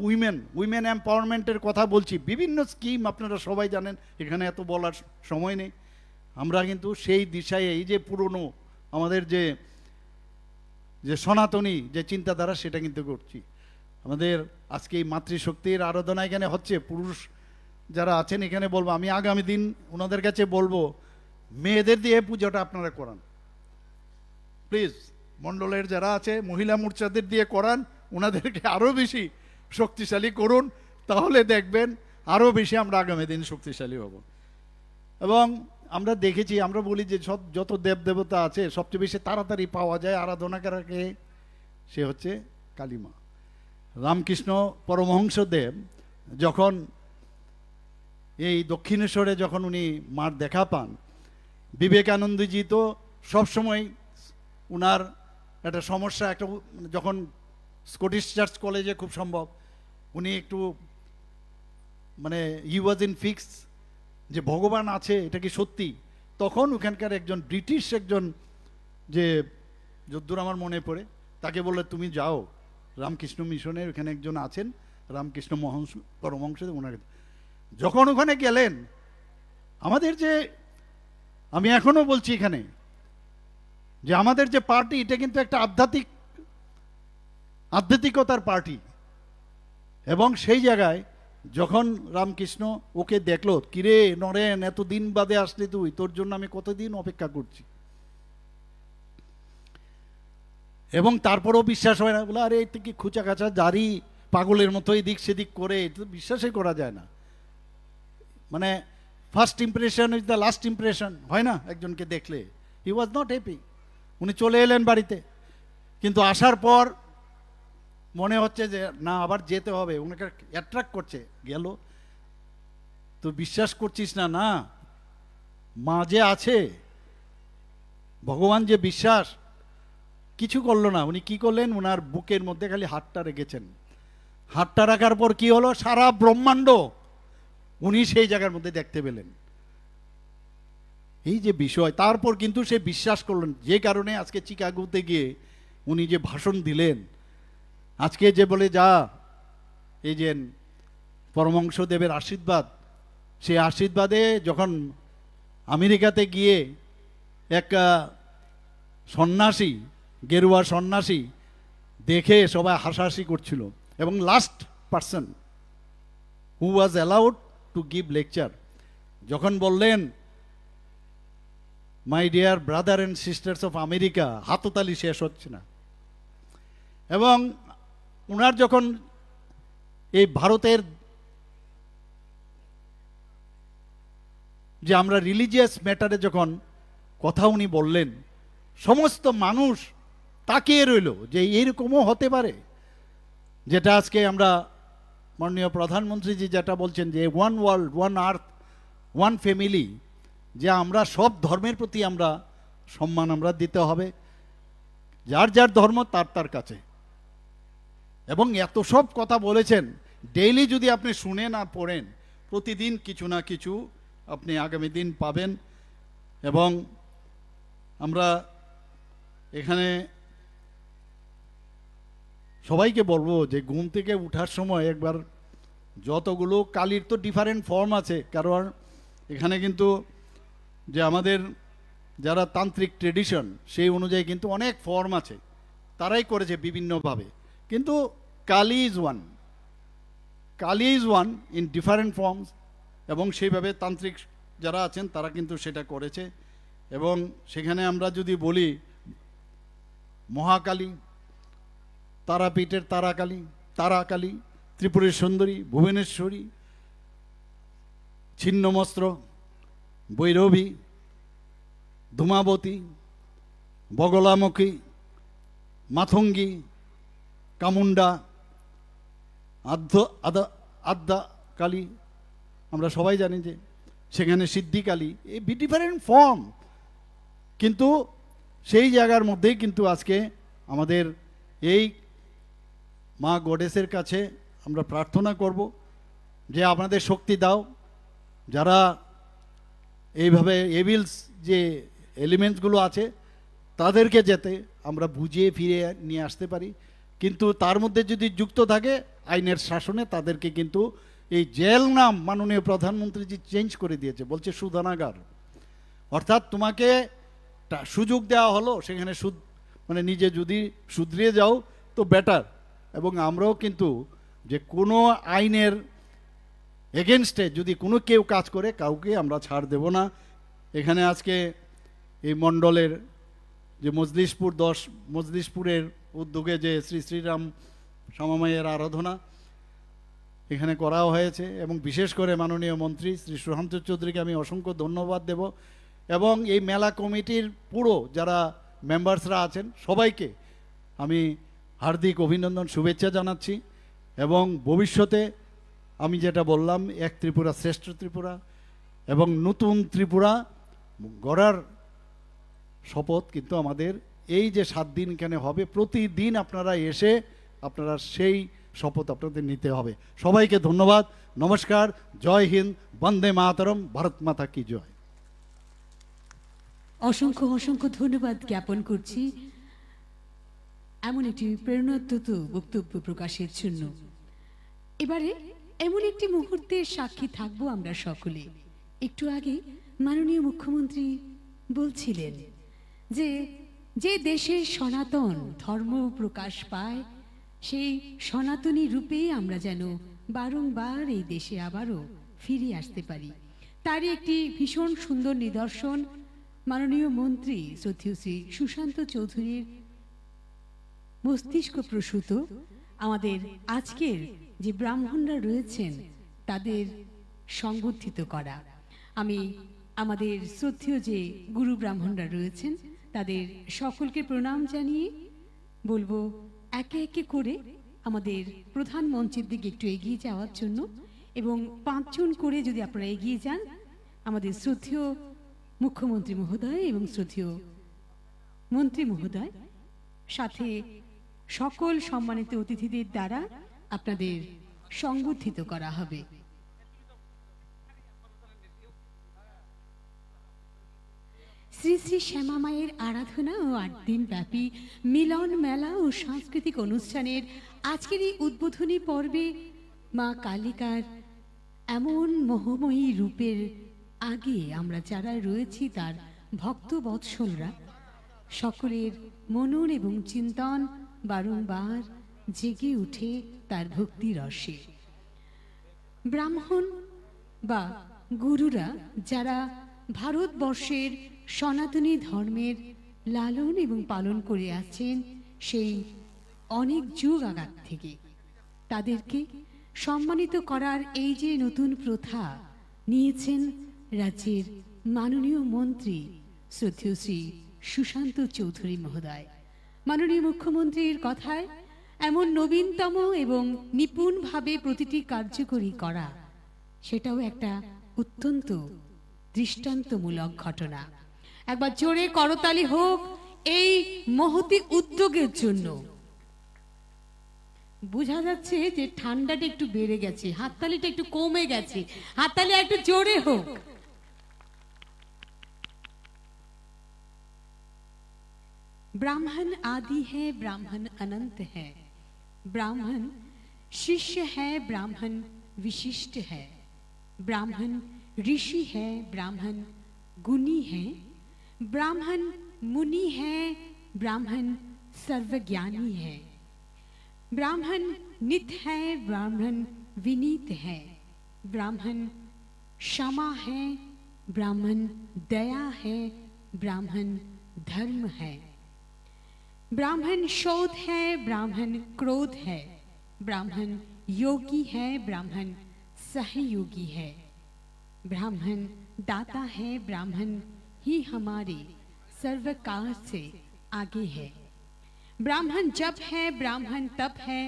উইমেন এম্পাওয়ারমেন্টের কথা বলছি, বিভিন্ন স্কিম আপনারা সবাই জানেন, এখানে এত বলার সময় নেই। আমরা কিন্তু সেই দিশায় এই যে পুরনো আমাদের যে সনাতনী যে চিন্তাধারা, সেটা কিন্তু করছি। আমাদের আজকে এই মাতৃশক্তির আরাধনা এখানে হচ্ছে। পুরুষ যারা আছেন এখানে বলবো, আমি আগামী দিন ওনাদের কাছে বলবো মেয়েদের দিয়ে পুজোটা আপনারা করান প্লিজ। মণ্ডলের যারা আছে মহিলা মোর্চাদের দিয়ে করান, ওনাদেরকে আরও বেশি শক্তিশালী করুন, তাহলে দেখবেন আরও বেশি আমরা আগামী দিন শক্তিশালী হব। এবং আমরা দেখেছি, আমরা বলি যে যত দেবদেবতা আছে সবচেয়ে বেশি তাড়াতাড়ি পাওয়া যায় আরাধনাকারকে, সে হচ্ছে কালীমা। রামকৃষ্ণ পরমহংসদেব যখন এই দক্ষিণেশ্বরে যখন উনি মার দেখা পান, বিবেকানন্দজি তো সবসময় উনার একটা সমস্যা, একটা যখন স্কটিশ চার্চ কলেজে খুব সম্ভব উনি একটু মানে হি ওয়াজ ইন ফিক্স যে ভগবান আছে এটা কি সত্যি, তখন ওখানকার একজন ব্রিটিশ একজন যে যদ্দূর আমার মনে পড়ে, তাকে বললে তুমি যাও রামকৃষ্ণ মিশনের ওখানে একজন আছেন রামকৃষ্ণ পরমহংসদেব, ওনাকে যখন ওখানে গেলেন, আমাদের যে আমি এখনো বলছি এখানে যে আমাদের যে পার্টি, এটা কিন্তু একটা আধ্যাত্মিকতার পার্টি। এবং সেই জায়গায় যখন রামকৃষ্ণ ওকে দেখলো, কিরে নরেন এত দিন বাদে আসলি তুই, তোর জন্য আমি কতদিন অপেক্ষা করছি। এবং তারপরেও বিশ্বাস হয় না, বলে আরে এটা কি খুচা খাচা জারি পাগলের মতো এদিক সেদিক করে, এটা তো বিশ্বাসই করা যায় না। মানে first impression is the last impression, হয় না? একজনকে দেখলে হি ওয়াজ নট হ্যাপি, উনি চলে এলেন বাড়িতে, কিন্তু আসার পর মনে হচ্ছে যে না আবার যেতে হবে, ওনাকে অ্যাট্রাক্ট করছে, গেল। তো বিশ্বাস করছিস না? না, মা যে আছে, ভগবান যে বিশ্বাস, কিছু করলো না। উনি কি করলেন, ওনার বুকের মধ্যে খালি হাতটা রেখেছেন। হাতটা রাখার পর কি হলো, সারা ব্রহ্মাণ্ড উনি সেই জায়গার মধ্যে দেখতে পেলেন। এই যে বিষয়, তারপর কিন্তু সে বিশ্বাস করলেন, যে কারণে আজকে চিকাগোতে গিয়ে উনি যে ভাষণ দিলেন, আজকে যে বলে যা এই যে পরমহংসদেবের আশীর্বাদ, সেই আশীর্বাদে যখন আমেরিকাতে গিয়ে এক সন্ন্যাসী, গেরুয়া সন্ন্যাসী দেখে সবাই হাসাহাসি করছিল, এবং last person who was allowed to give lecture, যখন বললেন my dear brother and sisters of America, হাততালি শেষ হচ্ছে না। এবং ওনার যখন এই ভারতের যে আমরা রিলিজিয়াস ম্যাটারে যখন কথা উনি বললেন, সমস্ত মানুষ তাকিয়ে রইল যে এইরকমও হতে পারে, যেটা আজকে আমরা মাননীয় প্রধানমন্ত্রীজি যেটা বলছেন যে ওয়ান ওয়ার্ল্ড, ওয়ান আর্থ, ওয়ান ফ্যামিলি, যে আমরা সব ধর্মের প্রতি আমরা সম্মান আমরা দিতে হবে, যার যার ধর্ম তার তার কাছে। এবং এত সব কথা বলেছেন, ডেইলি যদি আপনি শুনেন আর পড়েন, প্রতিদিন কিছু না কিছু আপনি আগামী দিন পাবেন। এবং আমরা এখানে সবাইকে বলবো যে ঘুম থেকে উঠার সময় একবার যতগুলো কালির তো ডিফারেন্ট ফর্ম আছে, কারণ এখানে কিন্তু যে আমাদের যারা তান্ত্রিক ট্রেডিশন সেই অনুযায়ী কিন্তু অনেক ফর্ম আছে, তারাই করেছে বিভিন্নভাবে, কিন্তু Kali is one, Kali is one in different forms. এবং সেইভাবে তান্ত্রিক যারা আছেন তারা কিন্তু সেটা করেছে। এবং সেখানে আমরা যদি বলি মহাকালী, তারাপীঠের তারাকালী, তারাকালী, ত্রিপুরের সুন্দরী, ভুবনেশ্বরী, ছিন্নমস্ত্র, বৈরবী, ধূমাবতী, বগলামুখী, মাথঙ্গী, কামুন্ডা, আদ্যা কালী, আমরা সবাই জানি যে সেখানে সিদ্ধিকালী, এই ডিফারেন্ট ফর্ম, কিন্তু সেই জায়গার মধ্যেই কিন্তু আজকে আমাদের এই মা গডেসের কাছে আমরা প্রার্থনা করব যে আপনাদের শক্তি দাও, যারা এইভাবে এভিলস যে এলিমেন্টসগুলো আছে তাদেরকে যাতে আমরা বুঝিয়ে ফিরে নিয়ে আসতে পারি, কিন্তু তার মধ্যে যদি যুক্ত থাকে আইনের শাসনে তাদেরকে কিন্তু এই জেল নাম মাননীয় প্রধানমন্ত্রীজি চেঞ্জ করে দিয়েছে, বলছে সুধানাগার। অর্থাৎ তোমাকে সুযোগ দেওয়া হলো, সেখানে মানে নিজে যদি শুধরিয়ে যাও তো বেটার। এবং আমরাও কিন্তু যে কোনো আইনের এগেনস্টে যদি কোনো কেউ কাজ করে কাউকে আমরা ছাড় দেব না। এখানে আজকে এই মণ্ডলের যে মজলিশপুরের উদ্যোগে যে শ্রী শ্রীরাম শ্যামামায়ের আরাধনা এখানে করা হয়েছে, এবং বিশেষ করে মাননীয় মন্ত্রী শ্রী সুশান্ত চৌধুরীকে আমি অসংখ্য ধন্যবাদ দেব, এবং এই মেলা কমিটির পুরো যারা মেম্বার্সরা আছেন সবাইকে আমি হার্দিক অভিনন্দন শুভেচ্ছা জানাচ্ছি। এবং ভবিষ্যতে আমি যেটা বললাম, এক ত্রিপুরা শ্রেষ্ঠ ত্রিপুরা এবং নতুন ত্রিপুরা গড়ার শপথ কিন্তু আমাদের এই যে 7 দিন এখানে হবে, প্রতিদিন আপনারা এসে আপনারা সেই শপথ আপনাদের নিতে হবে। সবাইকে ধন্যবাদ, নমস্কার, জয় হিন্দ, বন্দে মাতরম, ভারত মাতা কি জয়। অসংখ্য অসংখ্য ধন্যবাদ জ্ঞাপন করছি এমন একটি প্রেরণাত্মক বক্তব্য প্রকাশের জন্য। এবারে এমন একটি মুহূর্তের সাক্ষী থাকবো আমরা সকলে। একটু আগে মাননীয় মুখ্যমন্ত্রী বলছিলেন যে যে দেশে সনাতন ধর্ম প্রকাশ পায় সেই সনাতনী রূপে আমরা যেন বারংবার এই দেশে আবারও ফিরে আসতে পারি, তারই একটি ভীষণ সুন্দর নিদর্শন মাননীয় মন্ত্রী শ্রদ্ধেয় শ্রী সুশান্ত চৌধুরীর মস্তিষ্ক প্রসূত আমাদের আজকের যে ব্রাহ্মণরা রয়েছেন তাদের সংবর্ধিত করা। আমি আমাদের শ্রদ্ধেয় যে গুরু ব্রাহ্মণরা রয়েছেন তাদের সকলকে প্রণাম জানিয়ে বলবো একে একে করে আমাদের প্রধান মঞ্চের দিকে একটু এগিয়ে যাওয়ার জন্য, এবং 5 জন করে যদি আপনারা এগিয়ে যান, আমাদের শ্রদ্ধেয় মুখ্যমন্ত্রী মহোদয় এবং শ্রদ্ধেয় মন্ত্রী মহোদয় সাথে সকল সম্মানিত অতিথিদের দ্বারা আপনাদের সংবর্ধিত করা হবে। শ্রী শ্রী শ্যামা মায়ের আরাধনা ও 8 দিন ব্যাপী মিলন মেলা ও সাংস্কৃতিক অনুষ্ঠানের আজকের এই উদ্বোধনী পর্বে মা কালিকার এমন মোহময়ী রূপের আগে আমরা যারা রয়েছি তার ভক্ত বৎসলরা সকলের মনন এবং চিন্তন বারংবার জেগে উঠে তার ভক্তি রসে। ব্রাহ্মণ বা গুরুরা যারা ভারতবর্ষের সনাতনী ধর্মের লালন এবং পালন করে আছেন সেই অনেক যুগ আগার থেকে, তাদেরকে সম্মানিত করার এই যে নতুন প্রথা নিয়েছেন রাজ্যের মাননীয় মন্ত্রী শ্রদ্ধেয় শ্রী সুশান্ত চৌধুরী মহোদয়। মাননীয় মুখ্যমন্ত্রীর কথায় এমন নবীনতম এবং নিপুণভাবে প্রতিটি কার্যকরী করা, সেটাও একটা অত্যন্ত দৃষ্টান্তমূলক ঘটনা। একবার জোরে করতালি হোক এই মহতি উদ্যোগের জন্য। বোঝা যাচ্ছে যে ঠান্ডাটা একটু বেড়ে গেছে, হাততালিটা একটু কমে গেছে, হাততালি একটু জোরে হোক। ब्राह्मण आदि है, ब्राह्मण अनंत है, ब्राह्मण शिष्य है, ब्राह्मण विशिष्ट है, ब्राह्मण ऋषि है, ब्राह्मण गुणी है, ब्राह्मण मुनि है, ब्राह्मण सर्वज्ञानी है, ब्राह्मण नित है, ब्राह्मण विनीत है, ब्राह्मण क्षमा है, ब्राह्मण दया है, ब्राह्मण धर्म है, ब्राह्मण शोध है, ब्राह्मण क्रोध है, ब्राह्मण योगी है, ब्राह्मण सहयोगी है, ब्राह्मण दाता है, ब्राह्मण ही हमारे सर्व कार्य से आगे है, ब्राह्मण जप है, ब्राह्मण तप है,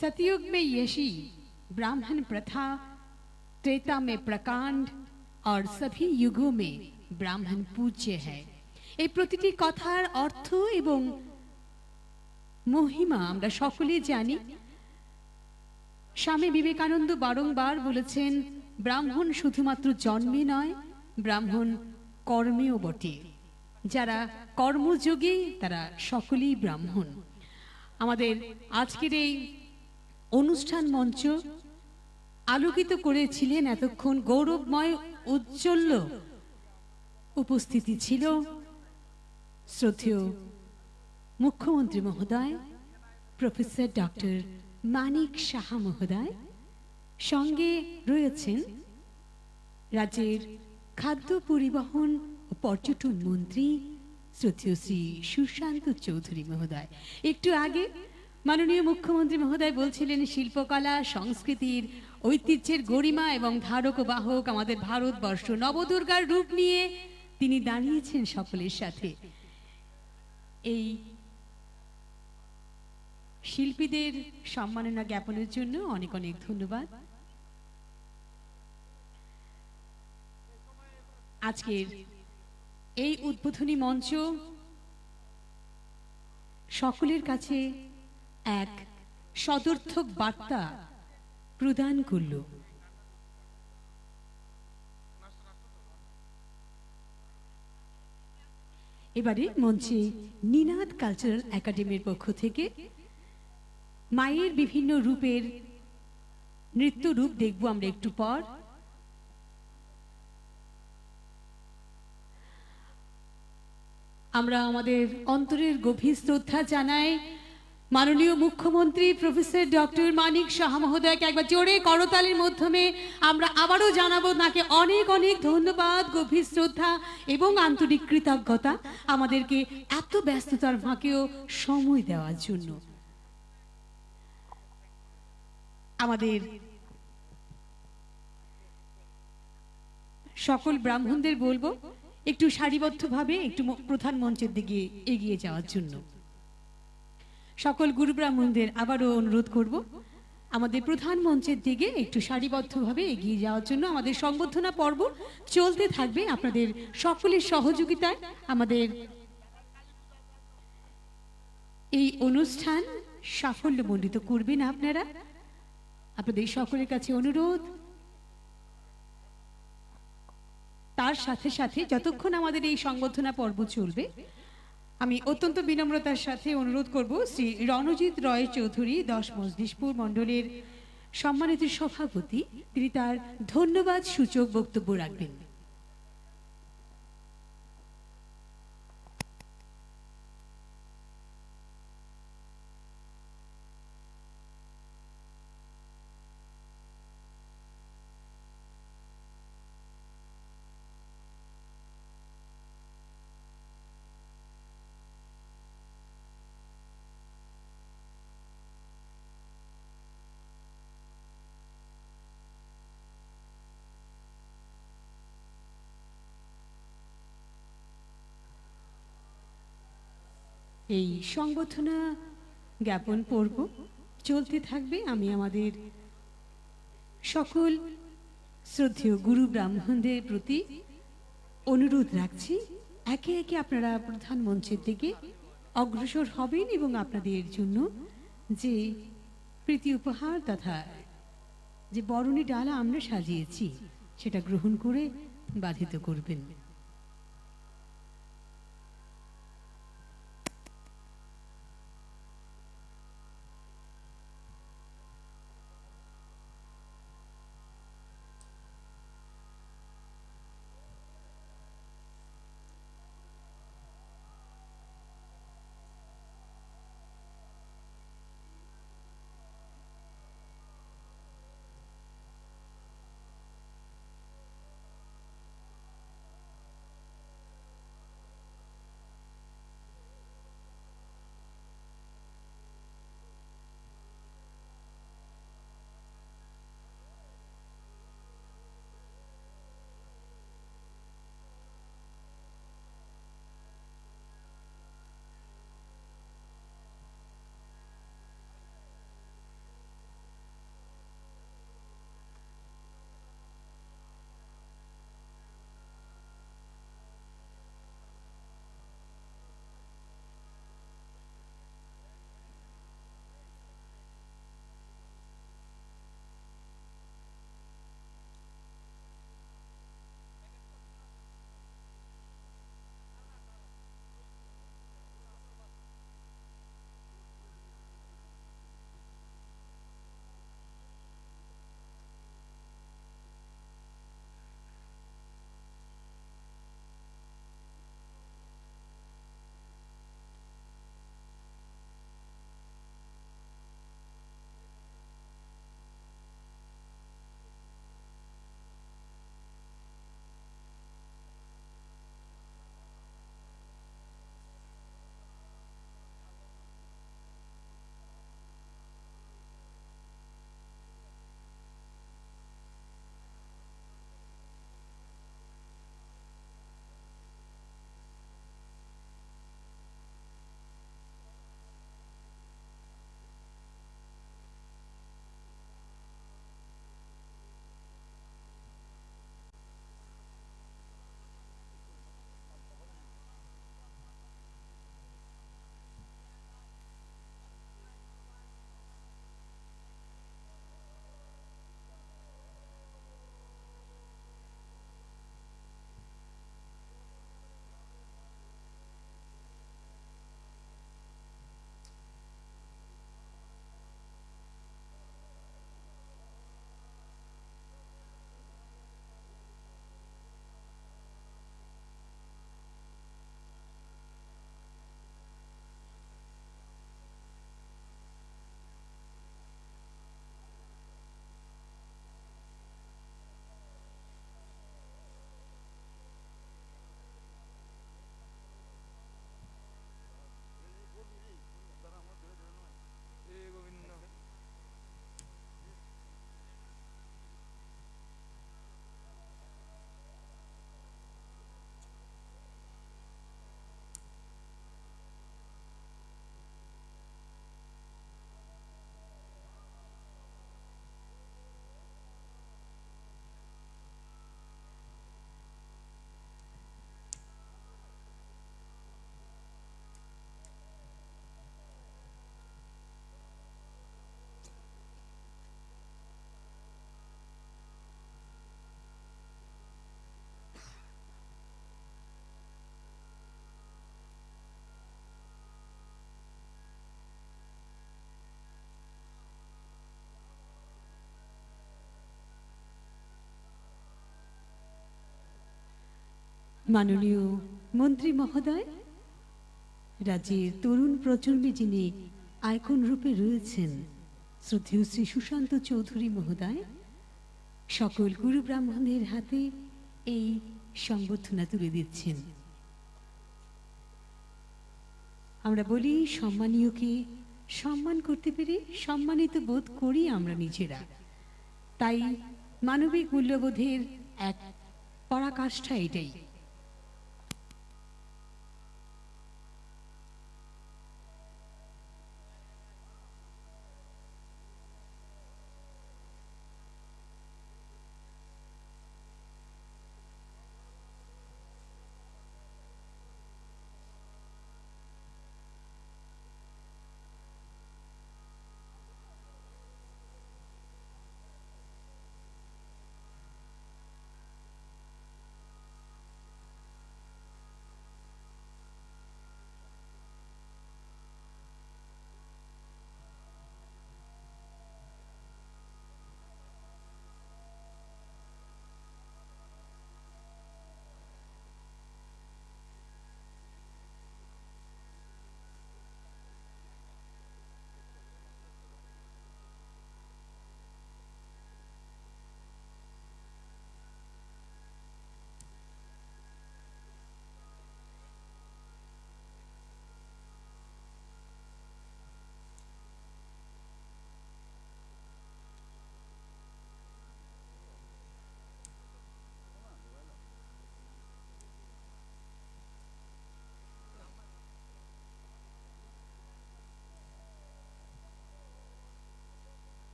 सतयुग में यशी ब्राह्मण प्रथा, त्रेता में प्रकांड और सभी युगों में ब्राह्मण पूज्य है। এই প্রতিটি কথার অর্থ এবং মহিমা আমরা সকলে জানি। স্বামী বিবেকানন্দ বারংবার বলেছেন, ব্রাহ্মণ শুধুমাত্র জন্মে নয়, ব্রাহ্মণ কর্মেও বটে। যারা কর্মযোগী তারা সকলেই ব্রাহ্মণ। আমাদের আজকের এই অনুষ্ঠান মঞ্চ আলোকিত করেছিলেন এতক্ষণ গৌরবময় উজ্জ্বল উপস্থিতি ছিল শ্রদ্ধেয় মুখ্যমন্ত্রী মহোদয় প্রফেসর ডক্টর মানিক সাহা মহোদয়, সঙ্গে রয়েছেন রাজ্যের খাদ্য পরিবহন ও পর্যটন মন্ত্রী শ্রদ্ধেয় শ্রী সুশান্ত চৌধুরী মহোদয়। একটু আগে মাননীয় মুখ্যমন্ত্রী মহোদয় বলছিলেন শিল্পকলা সংস্কৃতির ঐতিহ্যের গরিমা এবং ধারক ও বাহক আমাদের ভারতবর্ষ নবদুর্গার রূপ নিয়ে তিনি দাঁড়িয়েছেন সকলের সাথে। এই শিল্পীদের সম্মাননা জ্ঞাপনের জন্য অনেক অনেক ধন্যবাদ। আজকের এই উদ্বোধনী মঞ্চ সকলের কাছে এক সদর্থক বার্তা প্রদান করল। এবারে মঞ্চে নিনাদ কালচারাল একাডেমির পক্ষ থেকে মায়ের বিভিন্ন রূপের নৃত্য রূপ দেখব আমরা একটু পর। আমরা আমাদের অন্তরের গভীর শ্রদ্ধা জানাই মাননীয় মুখ্যমন্ত্রী প্রফেসর ডক্টর মানিক সাহা মহোদয়কে একবার জোরে করতালির মাধ্যমে আমরা আবারও জানাবো তাকে অনেক অনেক ধন্যবাদ, গভীর শ্রদ্ধা এবং আন্তরিক কৃতজ্ঞতা আমাদেরকে এত ব্যস্ততার ফাঁকেও সময় দেওয়ার জন্য। আমাদের সকল ব্রাহ্মণদের বলবো একটু সারিবদ্ধভাবে একটু প্রধান মঞ্চের দিকে এগিয়ে যাওয়ার জন্য। সকল গুরু ব্রাহ্মণদের আবারও অনুরোধ করব আমাদের প্রধান মঞ্চের দিকে একটু সারিবদ্ধভাবে এগিয়ে যাওয়ার জন্য। আমাদের সংবর্ধনা পর্ব চলতে থাকবে আপনাদের সকলের সহযোগিতায়। আমাদের এই অনুষ্ঠান সাফল্যমণ্ডিত করবেন আপনারা। আপনাদের সকলের কাছে অনুরোধ, তার সাথে সাথে যতক্ষণ আমাদের এই সংবর্ধনা পর্ব চলবে আমি অত্যন্ত বিনম্রতার সাথে অনুরোধ করব শ্রী রণজিৎ রয় চৌধুরী 10 মজলিশপুর মণ্ডলের সম্মানিত সভাপতি, তিনি তার ধন্যবাদ সূচক বক্তব্য রাখবেন। এই সংবর্ধনা জ্ঞাপন পর্ব চলতে থাকবে। আমি আমাদের সকল শ্রদ্ধেয় গুরু ব্রাহ্মণদের প্রতি অনুরোধ রাখছি একে একে আপনারা প্রধান মঞ্চের দিকে অগ্রসর হবেন এবং আপনাদের জন্য যে প্রীতি উপহার তথা যে বরণী ডালা আমরা সাজিয়েছি সেটা গ্রহণ করে বাধিত করবেন। মাননীয় মন্ত্রী মহোদয়, রাজ্যের তরুণ প্রজন্মে যিনি আইকন রূপে রয়েছেন শ্রদ্ধেয় শ্রী সুশান্ত চৌধুরী মহোদয়, সকল গুরু ব্রাহ্মণদের হাতে এই সংবর্ধনা তুলে দিচ্ছেন। আমরা বলি সম্মানীয়কে সম্মান করতে পেরে সম্মানিত বোধ করি আমরা নিজেরা। তাই মানবিক মূল্যবোধের এক পরাকাষ্ঠা এটাই।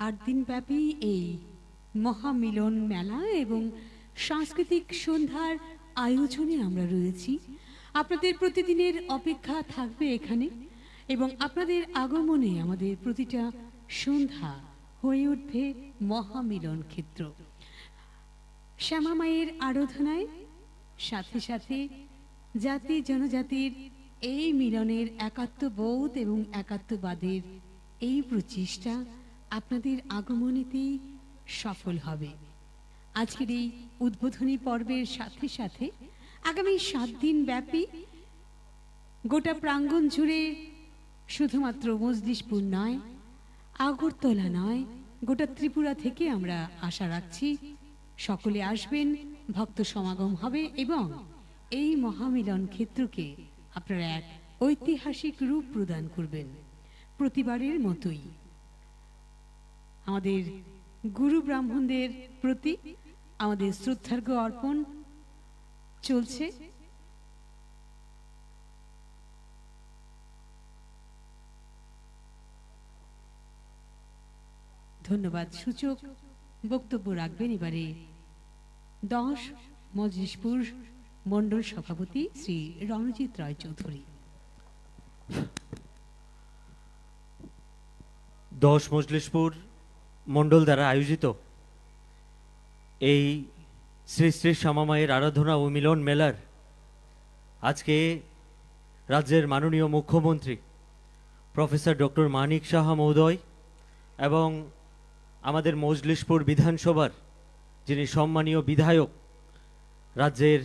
আট দিনব্যাপী এই মহামিলন মেলা এবং সাংস্কৃতিক সন্ধ্যার আয়োজনে আমরা রয়েছি। আপনাদের প্রতিদিনের অপেক্ষা থাকবে এখানে এবং আপনাদের আগমনে আমাদের প্রতিটা সন্ধ্যা হয়ে উঠবে মহামিলন ক্ষেত্র। শ্যামা মায়ের আরাধনায় সাথে সাথে জাতি জনজাতির এই মিলনের একাত্মবোধ এবং একাত্মবাদের এই প্রচেষ্টা আপনাদের আগমনেতেই সফল হবে। আজকের এই উদ্বোধনী পর্বের সাথে সাথে আগামী 7 দিন ব্যাপী গোটা প্রাঙ্গণ জুড়ে শুধুমাত্র মজলিশপুর নয়, আগরতলা নয়, গোটা ত্রিপুরা থেকে আমরা আশা রাখছি সকলে আসবেন, ভক্ত সমাগম হবে এবং এই মহামিলন ক্ষেত্রকে আপনারা এক ঐতিহাসিক রূপ প্রদান করবেন। প্রতিবারের মতোই আমাদের গুরু ব্রাহ্মণদের প্রতি আমাদের শ্রদ্ধার্ঘ অর্পণ চলছে। ধন্যবাদ সূচক বক্তব্য রাখবেন এবারে 10 মজলিশপুর মণ্ডল সভাপতি শ্রী রণজিৎ রায় চৌধুরী। 10 মজলিশপুর মণ্ডল দ্বারা আয়োজিত এই শ্রী শ্রী শ্যামা মায়ের আরাধনা ও মিলন মেলার আজকে রাজ্যের মাননীয় মুখ্যমন্ত্রী প্রফেসর ডক্টর মানিক সাহা মহোদয় এবং আমাদের মজলিশপুর বিধানসভার যিনি সম্মানীয় বিধায়ক, রাজ্যের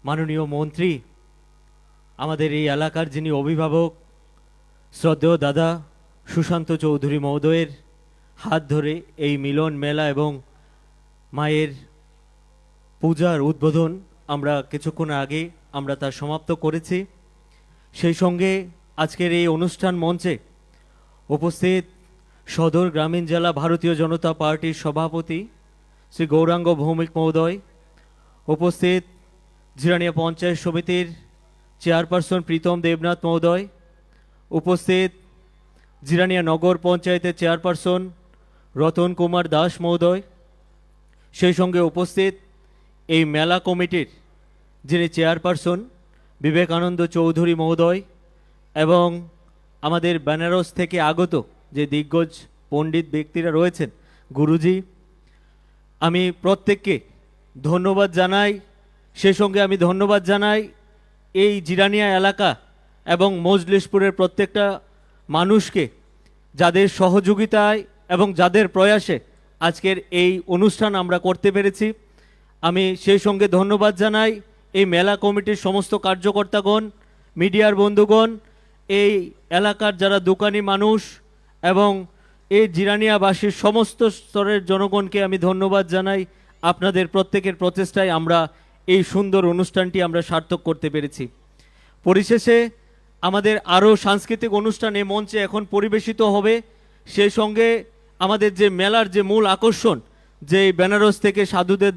মাননীয় মন্ত্রী, আমাদের এই এলাকার যিনি অভিভাবক শ্রদ্ধেয় দাদা সুশান্ত চৌধুরী মহোদয়ের হাত ধরে এই মিলন মেলা এবং মায়ের পূজার উদ্বোধন আমরা কিছুক্ষণ আগে আমরা তা সমাপ্ত করেছি। সেই সঙ্গে আজকের এই অনুষ্ঠান মঞ্চে উপস্থিত সদর গ্রামীণ জেলা ভারতীয় জনতা পার্টির সভাপতি শ্রী গৌরাঙ্গ ভৌমিক মহোদয়, উপস্থিত জিরানিয়া পঞ্চায়েত সমিতির চেয়ারপারসন প্রীতম দেবনাথ মহোদয়, উপস্থিত জিরানিয়া নগর পঞ্চায়েতের চেয়ারপারসন রতন কুমার দাস মহোদয়, সেই সঙ্গে উপস্থিত এই মেলা কমিটির যিনি চেয়ারপারসন বিবেকানন্দ চৌধুরী মহোদয়, এবং আমাদের বেনারস থেকে আগত যে দিগ্গজ পণ্ডিত ব্যক্তিরা রয়েছেন, গুরুজি, আমি প্রত্যেককে ধন্যবাদ জানাই। সেই সঙ্গে আমি ধন্যবাদ জানাই এই জিরানিয়া এলাকা এবং মজলিশপুরের প্রত্যেকটা মানুষকে, যাদের সহযোগিতায় এবং যাদের প্রয়াসে আজকের এই অনুষ্ঠান আমরা করতে পেরেছি। আমি সেই সঙ্গে ধন্যবাদ জানাই এই মেলা কমিটির সমস্ত কার্যকর্তাগণ, মিডিয়ার বন্ধুগণ, এই এলাকার যারা দোকানি মানুষ এবং এই জিরানিয়াবাসীর সমস্ত স্তরের জনগণকে আমি ধন্যবাদ জানাই। আপনাদের প্রত্যেকের প্রচেষ্টায় আমরা এই সুন্দর অনুষ্ঠানটি আমরা সার্থক করতে পেরেছি। পরিশেষে আমাদের আরও সাংস্কৃতিক অনুষ্ঠান এই মঞ্চে এখন পরিবেশিত হবে। সেই সঙ্গে আমাদের যে মেলার যে মূল আকর্ষণ, যে বেনারস থেকে সাধুদের